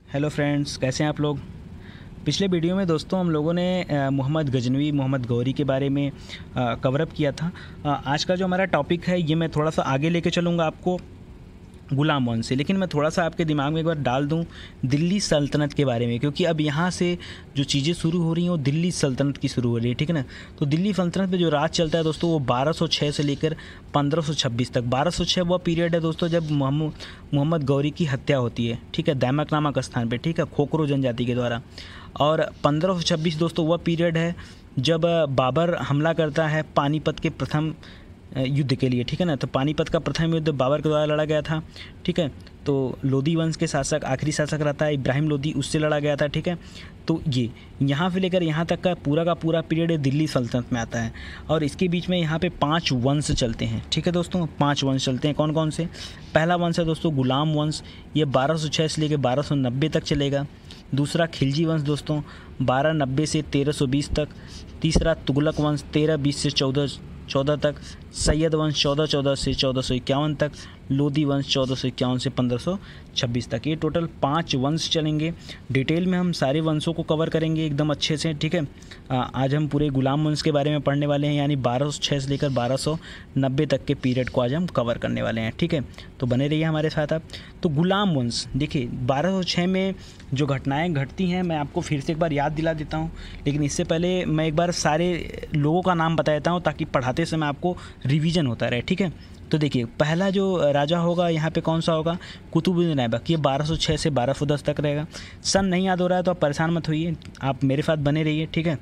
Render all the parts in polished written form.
Hello friends, कैसे हैं आप लोग। पिछले वीडियो में दोस्तों हम लोगों ने मोहम्मद गजनवी, मोहम्मद गौरी के बारे में कवरअप किया था। आज का जो हमारा टॉपिक है ये मैं थोड़ा सा आगे लेके चलूँगा आपको गुलाम वंश से, लेकिन मैं थोड़ा सा आपके दिमाग में एक बार डाल दूं दिल्ली सल्तनत के बारे में, क्योंकि अब यहाँ से जो चीज़ें शुरू हो रही हैं वो दिल्ली सल्तनत की शुरू हो रही है, ठीक है ना। तो दिल्ली सल्तनत में जो राज चलता है दोस्तों वो 1206 से लेकर 1526 तक। 1206 वह पीरियड है दोस्तों जब मोहम्मद गौरी की हत्या होती है, ठीक है, दैमक नामक स्थान पर, ठीक है, खोखरो जनजाति के द्वारा। और 1526 दोस्तों वह पीरियड है जब बाबर हमला करता है पानीपत के प्रथम युद्ध के लिए, ठीक है ना। तो पानीपत का प्रथम युद्ध बाबर के द्वारा लड़ा गया था, ठीक है। तो लोधी वंश के शासक, आखिरी शासक रहता है इब्राहिम लोधी, उससे लड़ा गया था, ठीक है। तो ये यहाँ से लेकर यहाँ तक का पूरा पीरियड दिल्ली सल्तनत में आता है। और इसके बीच में यहाँ पे 5 वंश चलते हैं, ठीक है दोस्तों। 5 वंश चलते हैं, कौन कौन से। पहला वंश है दोस्तों गुलाम वंश, ये 1206 से लेकर 1290 तक चलेगा। दूसरा खिलजी वंश दोस्तों 1290 से 1320 तक। तीसरा तुगलक वंश 1320 से 1414 तक। सैयद वंश 1414 से 1451 तक। लोधी वंश 1451 से 1526 तक। ये टोटल 5 वंश चलेंगे। डिटेल में हम सारे वंशों को कवर करेंगे एकदम अच्छे से, ठीक है। आज हम पूरे गुलाम वंश के बारे में पढ़ने वाले हैं, यानी 1206 से लेकर 1290 तक के पीरियड को आज हम कवर करने वाले हैं, ठीक है। तो बने रहिए हमारे साथ आप। तो गुलाम वंश देखिए 1206 में जो घटनाएं घटती हैं मैं आपको फिर से एक बार याद दिला देता हूं, लेकिन इससे पहले मैं एक बार सारे लोगों का नाम बता देता हूं ताकि पढ़ाते समय आपको रिवीजन होता रहे, ठीक है। तो देखिए पहला जो राजा होगा यहाँ पे कौन सा होगा, कुतुबुद्दीन ऐबक। ये 1206 से 1210 तक रहेगा। सन नहीं याद हो रहा है तो आप परेशान मत होइए, आप मेरे साथ बने रहिए, ठीक है।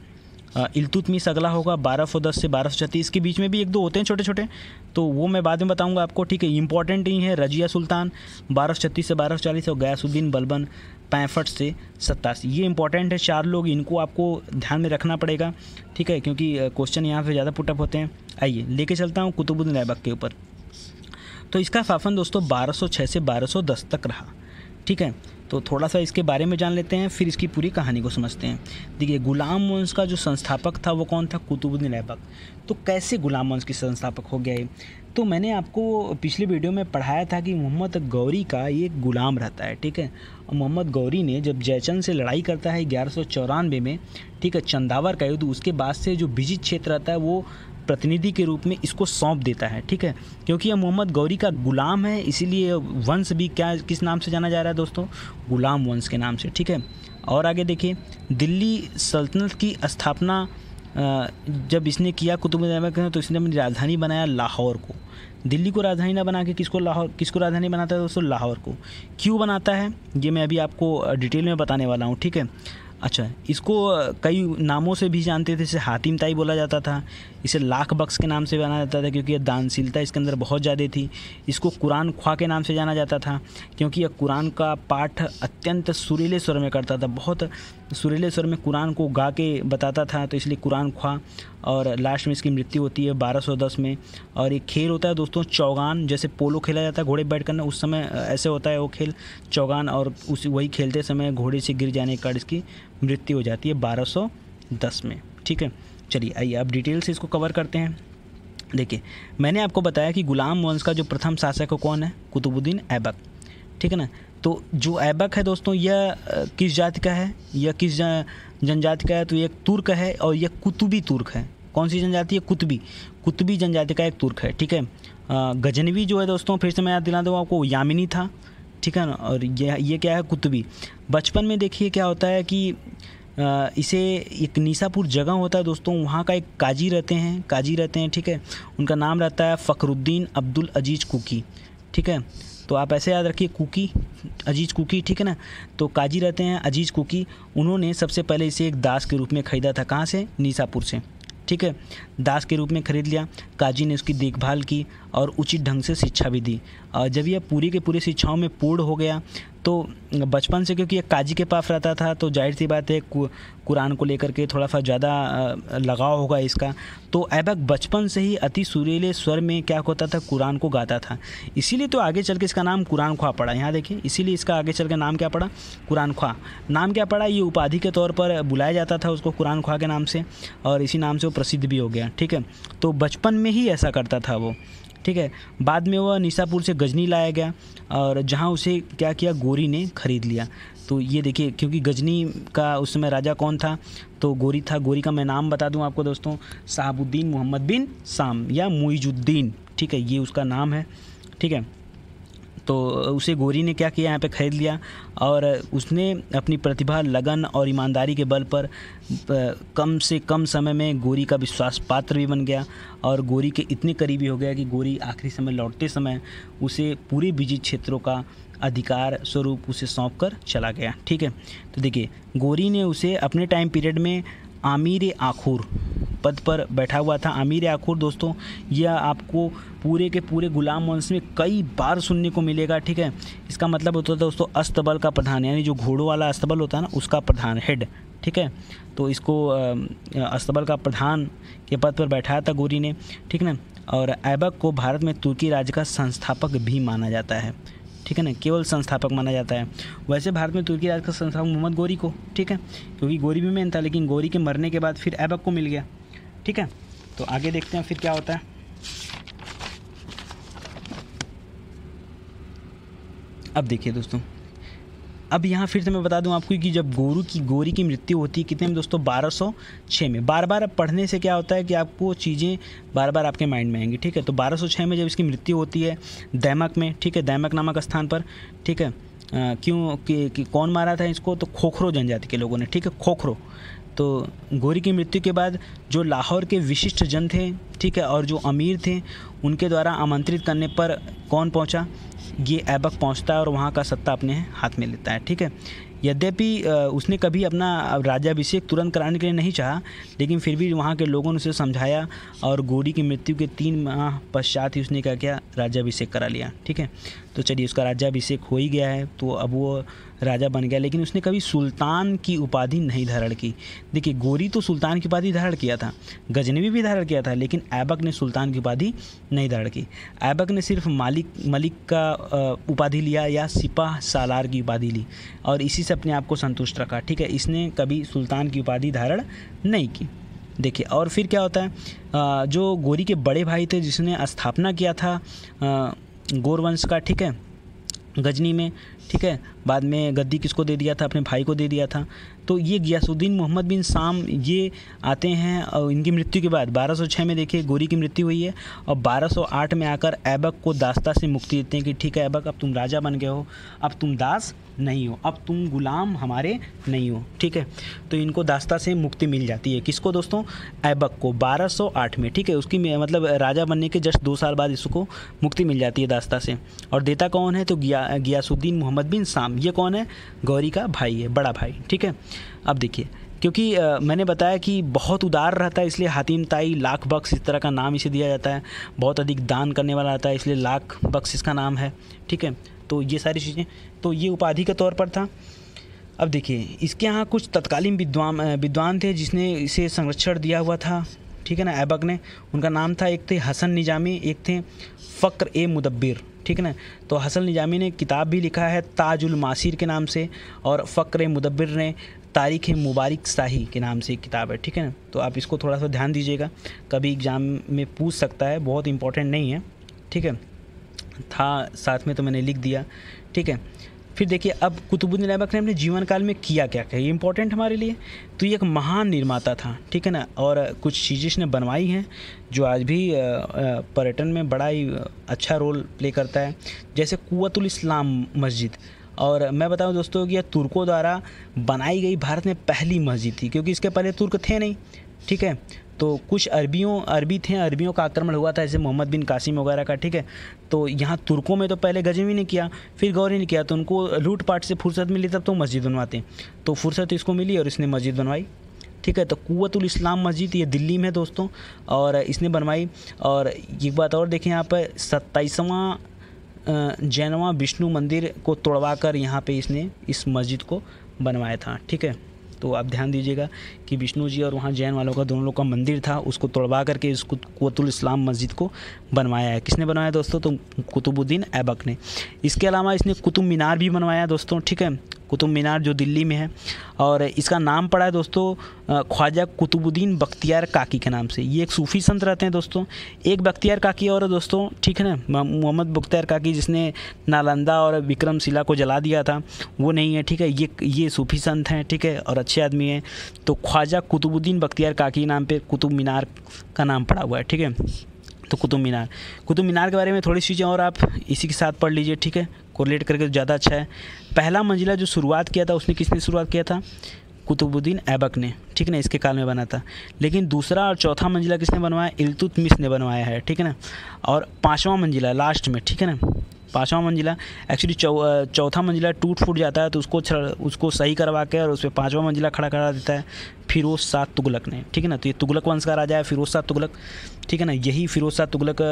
इल्तुतमिश अगला होगा 1210 से 1236। के बीच में भी एक दो होते हैं छोटे छोटे, तो वो मैं बाद में बताऊंगा आपको, ठीक है। इंपॉर्टेंट ही है रजिया सुल्तान 1236 से 1240 और गयासुद्दीन बलबन 65 से 87। ये इंपॉर्टेंट है 4 लोग, इनको आपको ध्यान में रखना पड़ेगा, ठीक है, क्योंकि क्वेश्चन यहाँ से ज़्यादा पुटअप होते हैं। आइए लेके चलता हूँ कुतुबुद्दीन ऐबक के ऊपर। तो इसका शासन दोस्तों 1206 से 1210 तक रहा, ठीक है। तो थोड़ा सा इसके बारे में जान लेते हैं, फिर इसकी पूरी कहानी को समझते हैं। देखिए गुलाम वंश का जो संस्थापक था वो कौन था, कुतुबुद्दीन ऐबक। तो कैसे गुलाम वंश की संस्थापक हो गया है, तो मैंने आपको पिछले वीडियो में पढ़ाया था कि मोहम्मद गौरी का ये गुलाम रहता है, ठीक है। और मोहम्मद गौरी ने जब जयचंद से लड़ाई करता है 1194 में, ठीक है, चंदावर का युद्ध, उसके बाद से जो विजित क्षेत्र रहता है वो प्रतिनिधि के रूप में इसको सौंप देता है, ठीक है। क्योंकि यह मोहम्मद गौरी का गुलाम है, इसीलिए वंश भी किस नाम से जाना जा रहा है दोस्तों, गुलाम वंश के नाम से, ठीक है। और आगे देखिए दिल्ली सल्तनत की स्थापना जब इसने किया कुतुबुद्दीन ऐबक ने, तो इसने अपनी राजधानी बनाया लाहौर को। दिल्ली को राजधानी ना बना के किसको राजधानी बनाता है दोस्तों, लाहौर को। क्यों बनाता है ये मैं अभी आपको डिटेल में बताने वाला हूँ, ठीक है। अच्छा, इसको कई नामों से भी जानते थे, जैसे हातिम ताई बोला जाता था, इसे लाख बख्श के नाम से जाना जाता था क्योंकि यह दानशीलता इसके अंदर बहुत ज़्यादा थी। इसको कुरान ख्वाह के नाम से जाना जाता था क्योंकि यह कुरान का पाठ अत्यंत सुरीले स्वर में करता था, बहुत सुरीले स्वर में कुरान को गा के बताता था, तो इसलिए कुरान ख्वाह। और लास्ट में इसकी मृत्यु होती है 1210 में। और एक खेल होता है दोस्तों चौगान, जैसे पोलो खेला जाता है घोड़े पर बैठ करना, उस समय ऐसे होता है वो खेल चौगान, और वही खेलते समय घोड़े से गिर जाने का इसकी मृत्यु हो जाती है 1210 में, ठीक है। चलिए आइए अब डिटेल से इसको कवर करते हैं। देखिए मैंने आपको बताया कि गुलाम वंश का जो प्रथम शासक है कौन है, कुतुबुद्दीन ऐबक, ठीक है ना। तो जो ऐबक है दोस्तों यह किस जाति का है, यह किस जनजाति का है, तो ये तुर्क है और यह कुतुबी तुर्क है। कौन सी जनजाति है, कुतुबी जनजाति का एक तुर्क है, ठीक है। गजनवी जो है दोस्तों फिर से मैं याद दिला दूँ आपको, यामिनी था, ठीक है ना। और ये क्या है, कुतुबी। बचपन में देखिए क्या होता है कि इसे एक निसापुर जगह होता है दोस्तों, वहाँ का एक काजी रहते हैं, ठीक है। उनका नाम रहता है फ़खरुद्दीन अब्दुल अजीज़ कुकी, ठीक है। तो आप ऐसे याद रखिए कुकी, अजीज़ कुकी, ठीक है ना। तो काजी रहते हैं अजीज़ कुकी। उन्होंने सबसे पहले इसे एक दास के रूप में ख़रीदा था, कहाँ से, निसापुर से, ठीक है। दास के रूप में ख़रीद लिया। काजी ने उसकी देखभाल की और उचित ढंग से शिक्षा भी दी। और जब यह पूरी के पूरी शिक्षाओं में पूर्ण हो गया तो बचपन से, क्योंकि एक काजी के पास रहता था, तो जाहिर सी बात है कुरान को लेकर के थोड़ा सा ज़्यादा लगाव होगा इसका। तो ऐबक बचपन से ही अति सुरीले स्वर में क्या होता था, कुरान को गाता था। इसीलिए तो आगे चल के इसका नाम कुरान ख्वाह पड़ा। यहाँ देखिए इसीलिए इसका आगे चल के नाम क्या पड़ा, कुरान ख्वाह। नाम क्या पड़ा, ये उपाधि के तौर पर बुलाया जाता था उसको कुरान ख्वाह के नाम से, और इसी नाम से वो प्रसिद्ध भी हो गया, ठीक है। तो बचपन में ही ऐसा करता था वो, ठीक है। बाद में वह निसापुर से गजनी लाया गया और जहाँ उसे क्या किया, गोरी ने खरीद लिया। तो ये देखिए, क्योंकि गजनी का उस समय राजा कौन था, तो गोरी था। गोरी का मैं नाम बता दूं आपको दोस्तों, शहाबुद्दीन मोहम्मद बिन साम या मुइजुद्दीन, ठीक है, ये उसका नाम है, ठीक है। तो उसे गोरी ने क्या किया, यहाँ पे खरीद लिया और उसने अपनी प्रतिभा, लगन और ईमानदारी के बल पर कम से कम समय में गोरी का विश्वास पात्र भी बन गया और गोरी के इतने करीबी हो गया कि गोरी आखिरी समय लौटते समय उसे पूरे विजित क्षेत्रों का अधिकार स्वरूप उसे सौंप कर चला गया, ठीक है। तो देखिए, गोरी ने उसे अपने टाइम पीरियड में आमीर आखूर पद पर बैठा हुआ था। आमीर आखूर दोस्तों, यह आपको पूरे के पूरे गुलाम वंश में कई बार सुनने को मिलेगा, ठीक है। इसका मतलब होता है दोस्तों अस्तबल का प्रधान, यानी जो घोड़ों वाला अस्तबल होता है ना, उसका प्रधान, हेड, ठीक है। तो इसको अस्तबल का प्रधान के पद पर बैठाया था गोरी ने, ठीक ना। और ऐबक को भारत में तुर्की राज्य का संस्थापक भी माना जाता है, ठीक है ना, केवल संस्थापक माना जाता है। वैसे भारत में तुर्की राज्य का संस्थापक मोहम्मद गोरी को, ठीक है, क्योंकि गोरी भी मेन था, लेकिन गोरी के मरने के बाद फिर ऐबक को मिल गया, ठीक है। तो आगे देखते हैं फिर क्या होता है। अब देखिए दोस्तों, अब यहाँ फिर से मैं बता दूं आपको कि जब गोरी की मृत्यु होती है कितने में दोस्तों, 1206 में। बार बार पढ़ने से क्या होता है कि आपको चीज़ें बार बार आपके माइंड में आएंगी, ठीक है। तो 1206 में जब इसकी मृत्यु होती है दैमक में, ठीक है, दैमक नामक स्थान पर, ठीक है। क्यों कि कौन मारा था इसको, तो खोखरो जनजाति के लोगों ने, ठीक है, खोखरो। तो गोरी की मृत्यु के बाद जो लाहौर के विशिष्ट जन थे, ठीक है, और जो अमीर थे, उनके द्वारा आमंत्रित करने पर कौन पहुंचा, ये ऐबक पहुंचता है और वहाँ का सत्ता अपने हाथ में लेता है, ठीक है। यद्यपि उसने कभी अपना राज्याभिषेक तुरंत कराने के लिए नहीं चाहा, लेकिन फिर भी वहाँ के लोगों ने उसे समझाया और गोरी की मृत्यु के 3 माह पश्चात ही उसने क्या किया, राज्याभिषेक करा लिया, ठीक है। तो चलिए, उसका राज्याभिषेक हो ही गया है, तो अब वो राजा बन गया, लेकिन उसने कभी सुल्तान की उपाधि नहीं धारण की। देखिए, गोरी तो सुल्तान की उपाधि धारण किया था, गजनवी भी धारण किया था, लेकिन ऐबक ने सुल्तान की उपाधि नहीं धारण की। ऐबक ने सिर्फ मलिक का उपाधि लिया या सिपाह सालार की उपाधि ली और इसी से अपने आप को संतुष्ट रखा, ठीक है। इसने कभी सुल्तान की उपाधि धारण नहीं की। देखिए, और फिर क्या होता है, जो गोरी के बड़े भाई थे जिसने स्थापना किया था गौर वंश का, ठीक है, गजनी में, ठीक है, बाद में गद्दी किसको दे दिया था, अपने भाई को दे दिया था। तो ये गियासुद्दीन मोहम्मद बिन साम ये आते हैं और इनकी मृत्यु के बाद 1206 में देखिए गोरी की मृत्यु हुई है और 1208 में आकर ऐबक को दास्ता से मुक्ति देते हैं कि ठीक है ऐबक, अब तुम राजा बन गए हो, अब तुम दास नहीं हो, अब तुम गुलाम हमारे नहीं हो, ठीक है। तो इनको दास्ता से मुक्ति मिल जाती है, किसको दोस्तों, ऐबक को 1208 में, ठीक है। उसकी मतलब राजा बनने के जस्ट 2 साल बाद इसको मुक्ति मिल जाती है दास्ता से। और देता कौन है, तो गियासुद्दीन मोहम्मद बिन साम, ये कौन है, गौरी का भाई है, बड़ा भाई, ठीक है। अब देखिए, क्योंकि मैंने बताया कि बहुत उदार रहता है, इसलिए हातिम ताई लाख बख्श इस तरह का नाम इसे दिया जाता है। बहुत अधिक दान करने वाला आता है, इसलिए लाख बख्श इसका नाम है, ठीक है। तो ये सारी चीज़ें, तो ये उपाधि के तौर पर था। अब देखिए, इसके यहाँ कुछ तत्कालीन विद्वान थे जिसने इसे संरक्षण दिया हुआ था, ठीक है ना, ऐबक ने। उनका नाम था, एक थे हसन निजामी, एक थे फ़क्र ए मुदब्बिर, ठीक है ना। तो हसन निजामी ने किताब भी लिखा है ताजुल मासिर के नाम से और फ़क्र ए मुदब्बिर ने तारीख़ मुबारक शाही के नाम से एक किताब है, ठीक है ना। तो आप इसको थोड़ा सा ध्यान दीजिएगा, कभी एग्ज़ाम में पूछ सकता है, बहुत इंपॉर्टेंट नहीं है, ठीक है। था साथ में तो मैंने लिख दिया, ठीक है। फिर देखिए, अब कुतुबुद्दीन ऐबक ने अपने जीवन काल में किया क्या क्या, ये इंपॉर्टेंट हमारे लिए। तो ये एक महान निर्माता था, ठीक है ना, और कुछ चीज़ें इसने बनवाई हैं जो आज भी पर्यटन में बड़ा ही अच्छा रोल प्ले करता है, जैसे कुव्वतुल इस्लाम मस्जिद। और मैं बताऊं दोस्तों कि यह तुर्कों द्वारा बनाई गई भारत में पहली मस्जिद थी, क्योंकि इसके पहले तुर्क थे नहीं, ठीक है। तो कुछ अरबी थे, अरबियों का आक्रमण हुआ था, जैसे मोहम्मद बिन कासिम वगैरह का, ठीक है। तो यहाँ तुर्कों में तो पहले गजनवी ने किया, फिर गौरी ने किया, तो उनको लूटपाट से फुर्सत मिली, तब तो मस्जिद बनवाते। तो फुर्सत इसको मिली और इसने मस्जिद बनवाई, ठीक है। तो कुव्वतुल इस्लाम मस्जिद ये दिल्ली में दोस्तों, और इसने बनवाई। और एक बात और देखें, यहाँ पर 27वां जैनवां विष्णु मंदिर को तोड़वा कर यहाँ पे इसने इस मस्जिद को बनवाया था, ठीक है। तो आप ध्यान दीजिएगा कि विष्णु जी और वहाँ जैन वालों का, दोनों लोग का मंदिर था, उसको तोड़वा करके इसको कुव्वतुल इस्लाम मस्जिद को बनवाया है। किसने बनवाया दोस्तों, तो कुतुबुद्दीन ऐबक ने। इसके अलावा इसने कुतुब मीनार भी बनवाया दोस्तों, ठीक है। कुतुब मीनार जो दिल्ली में है, और इसका नाम पड़ा है दोस्तों ख्वाजा कुतुबुद्दीन बख्तियार काकी के नाम से। ये एक सूफ़ी संत रहते हैं दोस्तों। एक बख्तियार काकी और दोस्तों, ठीक है ना, मोहम्मद बख्तियार काकी जिसने नालंदा और विक्रमशिला को जला दिया था, वो नहीं है, ठीक है। ये सूफ़ी संत हैं, ठीक है, और अच्छे आदमी हैं। तो ख्वाजा कुतुबुद्दीन बख्तियार काकी नाम पे कुतुब मीनार का नाम पड़ा हुआ है, ठीक है। तो कुतुब मीनार के बारे में थोड़ी चीज़ें और आप इसी के साथ पढ़ लीजिए, ठीक है, कोरिलेट करके ज़्यादा अच्छा है। पहला मंजिला जो शुरुआत किया था उसने किसने शुरुआत किया था? कुतुबुद्दीन ऐबक ने, ठीक है ना, इसके काल में बना था। लेकिन दूसरा और चौथा मंजिला किसने बनवाया? इल्तुतमिश ने बनवाया है, ठीक है ना। और पाँचवा मंजिला लास्ट में, ठीक है ना, पाँचवा मंजिला एक्चुअली चौथा मंजिला टूट फूट जाता है, तो उसको सही करवा के और उस पर पाँचवा मंजिला खड़ा करा देता है फिरोज़ शाह तुगलक ने, ठीक है ना। तो ये तुगलक वंश का राजा है फिरोज़ शाह तुगलक, ठीक है ना। यही फिरोज़ शाह तुगलक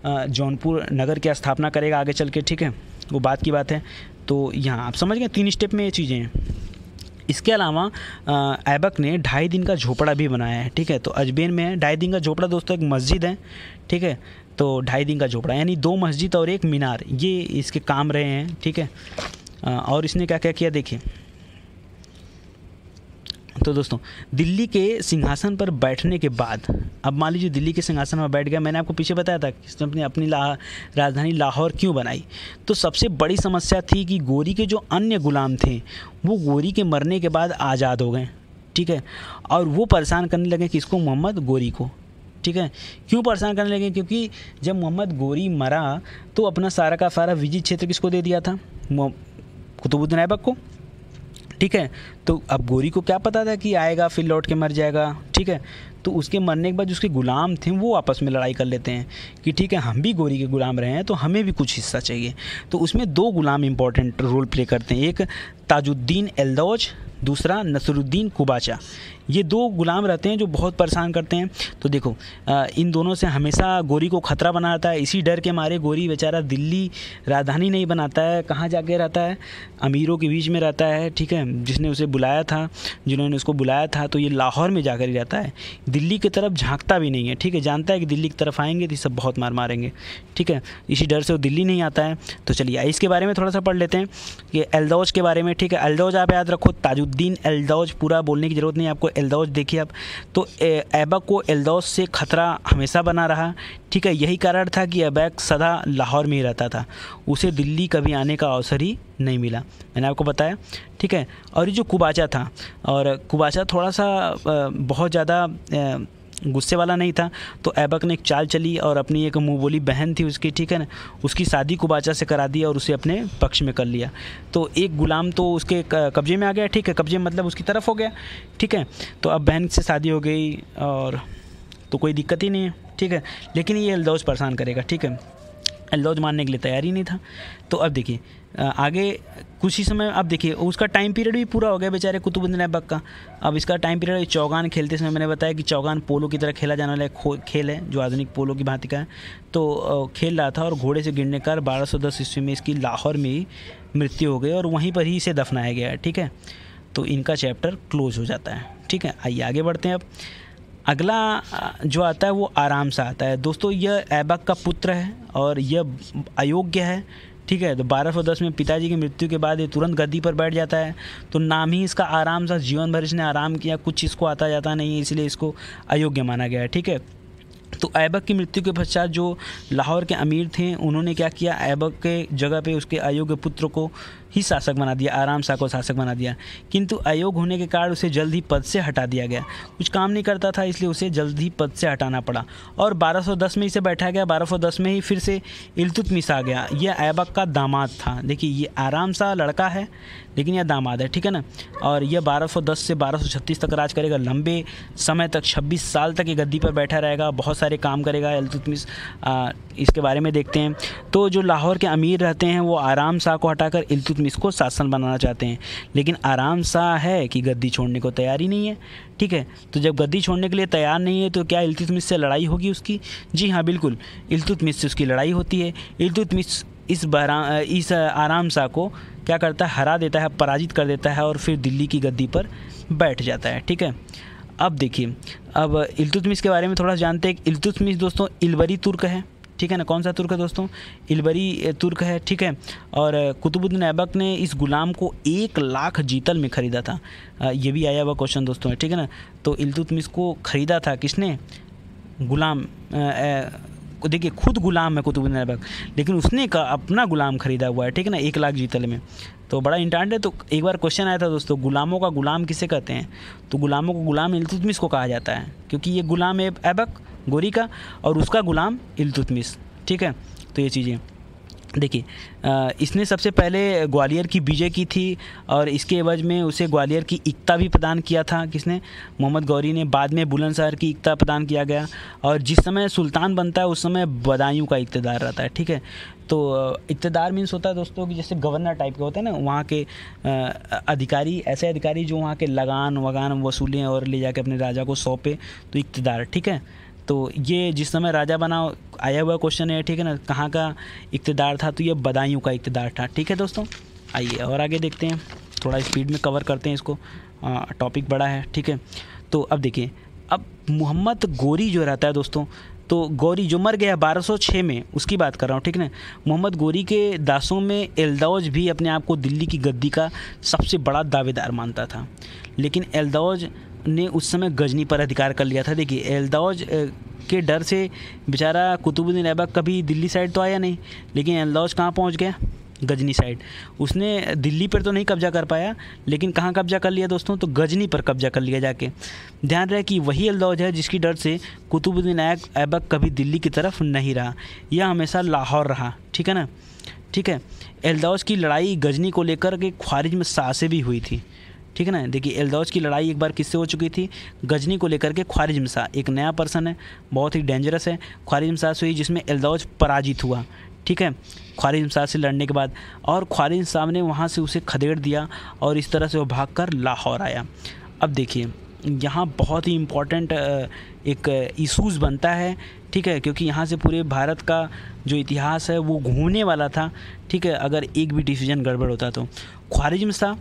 जौनपुर नगर की स्थापना करेगा आगे चल के, ठीक है, वो बात की बात है। तो यहाँ आप समझ गए 3 स्टेप में ये चीज़ें हैं। इसके अलावा ऐबक ने 2.5 दिन का झोपड़ा भी बनाया है, ठीक है। तो अजमेर में है 2.5 दिन का झोपड़ा दोस्तों, एक मस्जिद है, ठीक है। तो 2.5 दिन का झोपड़ा यानी 2 मस्जिद और 1 मीनार, ये इसके काम रहे हैं, ठीक है। और इसने क्या क्या किया देखिए। तो दोस्तों दिल्ली के सिंहासन पर बैठने के बाद, अब मान लीजिए दिल्ली के सिंहासन पर बैठ गया, मैंने आपको पीछे बताया था कि इसने अपनी राजधानी लाहौर क्यों बनाई। तो सबसे बड़ी समस्या थी कि गोरी के जो अन्य गुलाम थे वो गोरी के मरने के बाद आज़ाद हो गए, ठीक है। और वो परेशान करने लगे किसको? मोहम्मद गोरी को, ठीक है। क्यों परेशान करने लगे? क्योंकि जब मोहम्मद गोरी मरा तो अपना सारा का सारा विजित क्षेत्र किसको दे दिया था? कुतुबुद्दीन ऐबक को, ठीक है। तो अब गोरी को क्या पता था कि आएगा फिर लौट के मर जाएगा, ठीक है। तो उसके मरने के बाद उसके गुलाम थे वो आपस में लड़ाई कर लेते हैं कि ठीक है हम भी गोरी के गुलाम रहे हैं तो हमें भी कुछ हिस्सा चाहिए। तो उसमें 2 गुलाम इंपॉर्टेंट रोल प्ले करते हैं, एक ताजुद्दीन एल्दौज, दूसरा नसरुद्दीन कुबाचा। ये 2 गुलाम रहते हैं जो बहुत परेशान करते हैं। तो देखो इन दोनों से हमेशा गोरी को ख़तरा बना रहता है। इसी डर के मारे गोरी बेचारा दिल्ली राजधानी नहीं बनाता है, कहाँ जाके रहता है? अमीरों के बीच में रहता है, ठीक है। जिसने उसे बुलाया था, जिन्होंने उसको बुलाया था, तो ये लाहौर में जाकर ही रहता है, दिल्ली की तरफ झांकता भी नहीं है, ठीक है। जानता है कि दिल्ली की तरफ आएंगे तो सब बहुत मार मारेंगे, ठीक है। इसी डर से वो दिल्ली नहीं आता है। तो चलिए इसके बारे में थोड़ा सा पढ़ लेते हैं कि एल्दौज के बारे में, ठीक है। एल्दौज आप याद रखो, ताजुद्दीन एल्दौज, पूरा बोलने की ज़रूरत नहीं आपको। एल्दौज देखिए आप, तो ऐबक को एल्दौज से ख़तरा हमेशा बना रहा, ठीक है। यही कारण था कि ऐबक सदा लाहौर में ही रहता था, उसे दिल्ली कभी आने का अवसर ही नहीं मिला, मैंने आपको बताया, ठीक है। और ये जो कुबाचा था, और कुबाचा थोड़ा सा बहुत ज़्यादा गुस्से वाला नहीं था। तो ऐबक ने एक चाल चली और अपनी एक मुँह बोली बहन थी उसकी, ठीक है ना, उसकी शादी कुबाचा से करा दी और उसे अपने पक्ष में कर लिया। तो एक गुलाम तो उसके कब्जे में आ गया, ठीक है, कब्जे मतलब उसकी तरफ हो गया, ठीक है। तो अब बहन से शादी हो गई और तो कोई दिक्कत ही नहीं है, ठीक है। लेकिन ये एल्दौज परेशान करेगा, ठीक है। एल्दौज मानने के लिए तैयार ही नहीं था। तो अब देखिए आगे कुछ ही समय, अब देखिए उसका टाइम पीरियड भी पूरा हो गया बेचारे कुतुबुद्दीन ऐबक का। अब इसका टाइम पीरियड चौगान खेलते समय, मैंने बताया कि चौगान पोलो की तरह खेला जाने वाला खेल है जो आधुनिक पोलो की भांति का है। तो खेल रहा था और घोड़े से गिरने का 1210 ईस्वी में इसकी लाहौर में ही मृत्यु हो गई और वहीं पर ही इसे दफनाया गया है, ठीक है। तो इनका चैप्टर क्लोज हो जाता है, ठीक है। आइए आगे बढ़ते हैं। अब अगला जो आता है वो आराम सा आता है दोस्तों। यह ऐबक का पुत्र है और यह अयोग्य है, ठीक है। तो 1210 में पिताजी की मृत्यु के बाद ये तुरंत गद्दी पर बैठ जाता है। तो नाम ही इसका आराम सा, जीवन भर इसने आराम किया, कुछ इसको आता जाता नहीं है, इसलिए इसको अयोग्य माना गया है, ठीक है। तो ऐबक की मृत्यु के पश्चात जो लाहौर के अमीर थे उन्होंने क्या किया, ऐबक के जगह पे उसके अयोग्य पुत्र को ही शासक बना दिया, आराम शाह को शासक बना दिया। किंतु अयोग्य होने के कारण उसे जल्द ही पद से हटा दिया गया। कुछ काम नहीं करता था इसलिए उसे जल्द ही पद से हटाना पड़ा और 1210 में इसे बैठा गया। 1210 में ही फिर से इल्तुतमिश आ गया। यह ऐबक का दामाद था। देखिए ये आराम शाह लड़का है लेकिन यह दामाद है, ठीक है ना। और यह 1210 से 1236 तक राज करेगा, लंबे समय तक 26 साल तक ये गद्दी पर बैठा रहेगा, बहुत सारे काम करेगा इल्तुतमिश। इसके बारे में देखते हैं। तो जो लाहौर के अमीर रहते हैं वो आराम शाह को हटाकर इल्तुतमिश को शासन बनाना चाहते हैं, लेकिन आराम शाह है कि गद्दी छोड़ने को तैयार ही नहीं है, ठीक है। तो जब गद्दी छोड़ने के लिए तैयार नहीं है तो क्या इल्तुतमिश से लड़ाई होगी उसकी? जी हाँ बिल्कुल, इल्तुतमिश से उसकी लड़ाई होती है। इल्तुतमिश इस आराम शाह को क्या करता है, हरा देता है, पराजित कर देता है और फिर दिल्ली की गद्दी पर बैठ जाता है, ठीक है। अब देखिए, अब इल्तुतमिश के बारे में थोड़ा जानते हैं। इल्तुतमिश दोस्तों इलबरी तुर्क है, ठीक है ना। कौन सा तुर्क है दोस्तों? इलबरी तुर्क है, ठीक है। और कुतुबुद्दीन ऐबक ने इस गुलाम को 1 लाख जीतल में ख़रीदा था। ये भी आया हुआ क्वेश्चन दोस्तों है, ठीक है ना। तो इल्तुतमिश को ख़रीदा था किसने? गुलाम। देखिए खुद गुलाम है कुतुबुद्दीन ऐबक, लेकिन उसने का अपना गुलाम ख़रीदा हुआ है, ठीक है ना, 1 लाख जीतल में। तो बड़ा इंटरेस्टेड है। तो एक बार क्वेश्चन आया था दोस्तों, गुलामों का गुलाम किसे कहते हैं? तो गुलामों को गुलाम इल्तुतमिश को कहा जाता है, क्योंकि ये गुलाम है ऐबक गोरी का और उसका गुलाम इल्तुतमिश, ठीक है। तो ये चीज़ें देखिए, इसने सबसे पहले ग्वालियर की विजय की थी और इसके एवज में उसे ग्वालियर की इक्ता भी प्रदान किया था। किसने? मोहम्मद गौरी ने। बाद में बुलंदशहर की इक्ता प्रदान किया गया और जिस समय सुल्तान बनता है उस समय बदायूं का इक़्तिदार रहता है, ठीक है। तो इक़्तिदार मीन्स होता है दोस्तों कि जैसे गवर्नर टाइप के होते हैं ना, वहाँ के अधिकारी, ऐसे अधिकारी जो वहाँ के लगान वगान वसूलें और ले जाके अपने राजा को सौंपे, तो इक़्तिदार, ठीक है। तो ये जिस समय राजा बना, आया हुआ क्वेश्चन है, ठीक है ना, कहाँ का इक़्तिदार था? तो ये बदायूं का इक़्तिदार था, ठीक है दोस्तों। आइए और आगे देखते हैं, थोड़ा स्पीड में कवर करते हैं इसको, टॉपिक बड़ा है, ठीक है। तो अब देखिए, अब मोहम्मद गोरी जो रहता है दोस्तों, तो गौरी जो मर गया 1206 में, उसकी बात कर रहा हूँ, ठीक है ना। मोहम्मद गोरी के दासों में एलदौज भी अपने आप को दिल्ली की गद्दी का सबसे बड़ा दावेदार मानता था, लेकिन एलदौज ने उस समय गजनी पर अधिकार कर लिया था। देखिए एलदौज के डर से बेचारा कुतुबुद्दीन ऐबक कभी दिल्ली साइड तो आया नहीं, लेकिन एलदौज कहाँ पहुँच गया? गजनी साइड। उसने दिल्ली पर तो नहीं कब्जा कर पाया, लेकिन कहाँ कब्जा कर लिया दोस्तों? तो गजनी पर कब्जा कर लिया जाके। ध्यान रहे कि वही एलदौज है जिसकी डर से कुतुबुद्दीन ऐबक कभी दिल्ली की तरफ नहीं रहा, यह हमेशा लाहौर रहा, ठीक है ना, ठीक है। एलदौज की लड़ाई गजनी को लेकर के ख्वारिज़्म शाह से भी हुई थी, ठीक है ना। देखिए एलदौज की लड़ाई एक बार किससे हो चुकी थी? गजनी को लेकर के ख्वारिज़्म शाह, एक नया पर्सन है, बहुत ही डेंजरस है, ख्वारिज़्म शाह से हुई, जिसमें एलदौज पराजित हुआ, ठीक है, ख्वारिज़्म शाह से लड़ने के बाद। और ख्वारिज़्म शाह ने वहाँ से उसे खदेड़ दिया और इस तरह से वो भागकर लाहौर आया। अब देखिए यहाँ बहुत ही इम्पोर्टेंट एक इशूज़ बनता है, ठीक है, क्योंकि यहाँ से पूरे भारत का जो इतिहास है वो घूमने वाला था, ठीक है, अगर एक भी डिसीजन गड़बड़ होता तो। ख्वारिज़्म शाह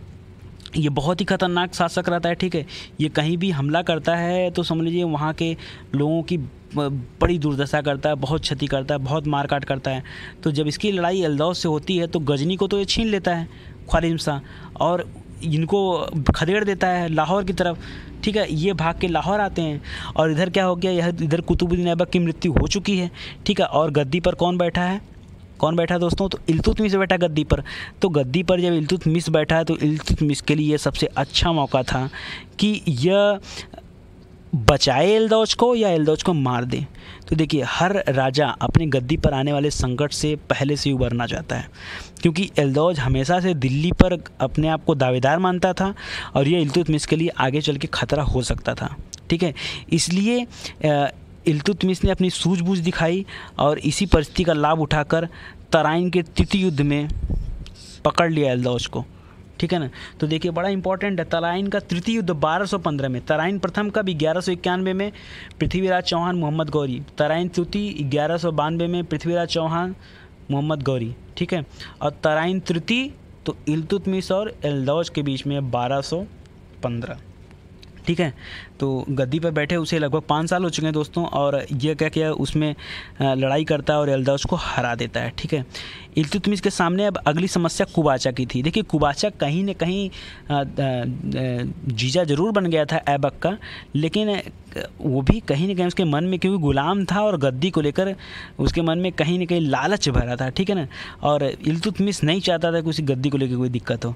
ये बहुत ही ख़तरनाक शासक रहता है, ठीक है। ये कहीं भी हमला करता है तो समझ लीजिए वहाँ के लोगों की बड़ी दुर्दशा करता है, बहुत क्षति करता है, बहुत मारकाट करता है। तो जब इसकी लड़ाई एलदौज से होती है तो गजनी को तो ये छीन लेता है ख्वारिज़्म शाह और इनको खदेड़ देता है लाहौर की तरफ, ठीक है। ये भाग के लाहौर आते हैं और इधर क्या हो गया, यह इधर कुतुबुद्दीन ऐबक की मृत्यु हो चुकी है, ठीक है। और गद्दी पर कौन बैठा है? कौन बैठा दोस्तों? तो इल्तुतमिश बैठा गद्दी पर। तो गद्दी पर जब इल्तुतमिश बैठा है तो इल्तुतमिश के लिए सबसे अच्छा मौका था कि यह बचाए एलदौज को या एलदौज को मार दे। तो देखिए हर राजा अपने गद्दी पर आने वाले संकट से पहले से उबरना चाहता है, क्योंकि एलदौज हमेशा से दिल्ली पर अपने आप को दावेदार मानता था और ये इल्तुतमिश के लिए आगे चल के ख़तरा हो सकता था, ठीक है। इसलिए इल्तुतमिश ने अपनी सूझबूझ दिखाई और इसी परिस्थिति का लाभ उठाकर तराइन के तृतीय युद्ध में पकड़ लिया एलदौज को, ठीक है ना। तो देखिए बड़ा इंपॉर्टेंट है, तराइन का तृतीय युद्ध 1215 में, तराइन प्रथम का भी 1191 में पृथ्वीराज चौहान मोहम्मद गौरी, तराइन तृतीय 1192 में पृथ्वीराज चौहान मोहम्मद गौरी, ठीक है। और तराइन तृतीय तो इल्तुतमिश और एलदौज के बीच में 1215, ठीक है। तो गद्दी पर बैठे उसे लगभग 5 साल हो चुके हैं दोस्तों, और ये क्या किया उसमें लड़ाई करता है और एलदौज को हरा देता है, ठीक है। इल्तुतमिश के सामने अब अगली समस्या कुबाचा की थी। देखिए कुबाचा कहीं न कहीं जीजा ज़रूर बन गया था ऐबक का, लेकिन वो भी कहीं न कहीं उसके मन में, क्योंकि गुलाम था और गद्दी को लेकर उसके मन में कहीं न कहीं लालच भरा था, ठीक है ना। और इल्तुतमिश नहीं चाहता था कि उसी गद्दी को लेकर कोई दिक्कत हो।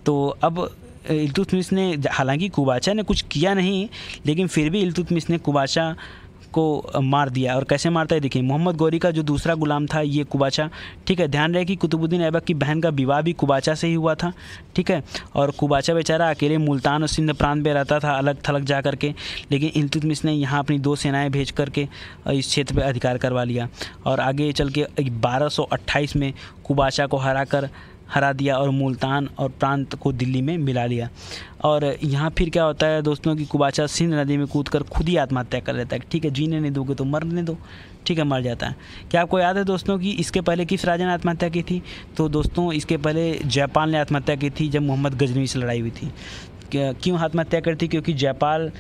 तो अब इल्तुतमिश ने, हालांकि कुबाचा ने कुछ किया नहीं, लेकिन फिर भी इल्तुतमिश ने कुबाचा को मार दिया। और कैसे मारता है देखिए, मोहम्मद गौरी का जो दूसरा गुलाम था ये कुबाचा, ठीक है। ध्यान रहे कि कुतुबुद्दीन ऐबक की बहन का विवाह भी कुबाचा से ही हुआ था, ठीक है। और कुबाचा बेचारा अकेले मुल्तान और सिंध प्रांत में रहता था अलग थलग जा करके, लेकिन इल्तुतमिश ने यहाँ अपनी 2 सेनाएं भेज करके इस क्षेत्र पर अधिकार करवा लिया और आगे चल के 1228 में कुबाचा को हरा दिया और मुल्तान और प्रांत को दिल्ली में मिला लिया। और यहाँ फिर क्या होता है दोस्तों कि कुबाचा सिंध नदी में कूदकर खुद ही आत्महत्या कर लेता है, ठीक है। जीने नहीं दोगे तो मरने दो, ठीक है, मर जाता है। क्या आपको याद है दोस्तों कि इसके पहले किस राजा ने आत्महत्या की थी? तो दोस्तों इसके पहले जयपाल ने आत्महत्या की थी जब मोहम्मद गजनवी से लड़ाई हुई थी, क्यों आत्महत्या करी थी? क्योंकि जयपाल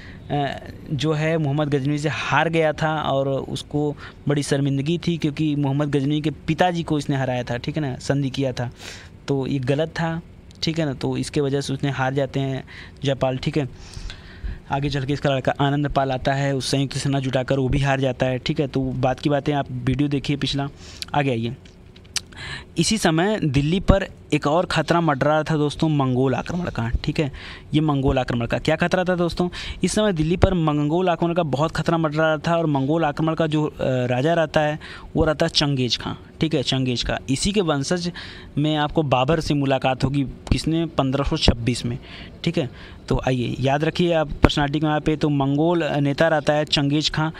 जो है मोहम्मद गजनवी से हार गया था और उसको बड़ी शर्मिंदगी थी, क्योंकि मोहम्मद गजनवी के पिताजी को इसने हराया था, ठीक है ना, संधि किया था, तो ये गलत था, ठीक है ना, तो इसके वजह से उसने हार जाते हैं जयपाल, ठीक है। आगे चल के इसका लड़का आनंद पाल आता है, उस संयुक्त सेना जुटाकर वो भी हार जाता है, ठीक है। तो बात की बातें आप वीडियो देखिए पिछला, आगे आइए। इसी समय दिल्ली पर एक और खतरा मंडरा रहा था दोस्तों, मंगोल आक्रमण का, ठीक है। ये मंगोल आक्रमण का क्या खतरा था दोस्तों? इस समय दिल्ली पर मंगोल आक्रमण का बहुत खतरा मंडरा रहा था, और मंगोल आक्रमण का जो राजा रहता है वो रहता है चंगेज खां, ठीक है, चंगेज खां। इसी के वंशज में आपको बाबर से मुलाकात होगी, किसने? 1526 में, ठीक है। तो आइए याद रखिए आप पर्सनालिटी के यहाँ पे, तो मंगोल नेता रहता है चंगेज खां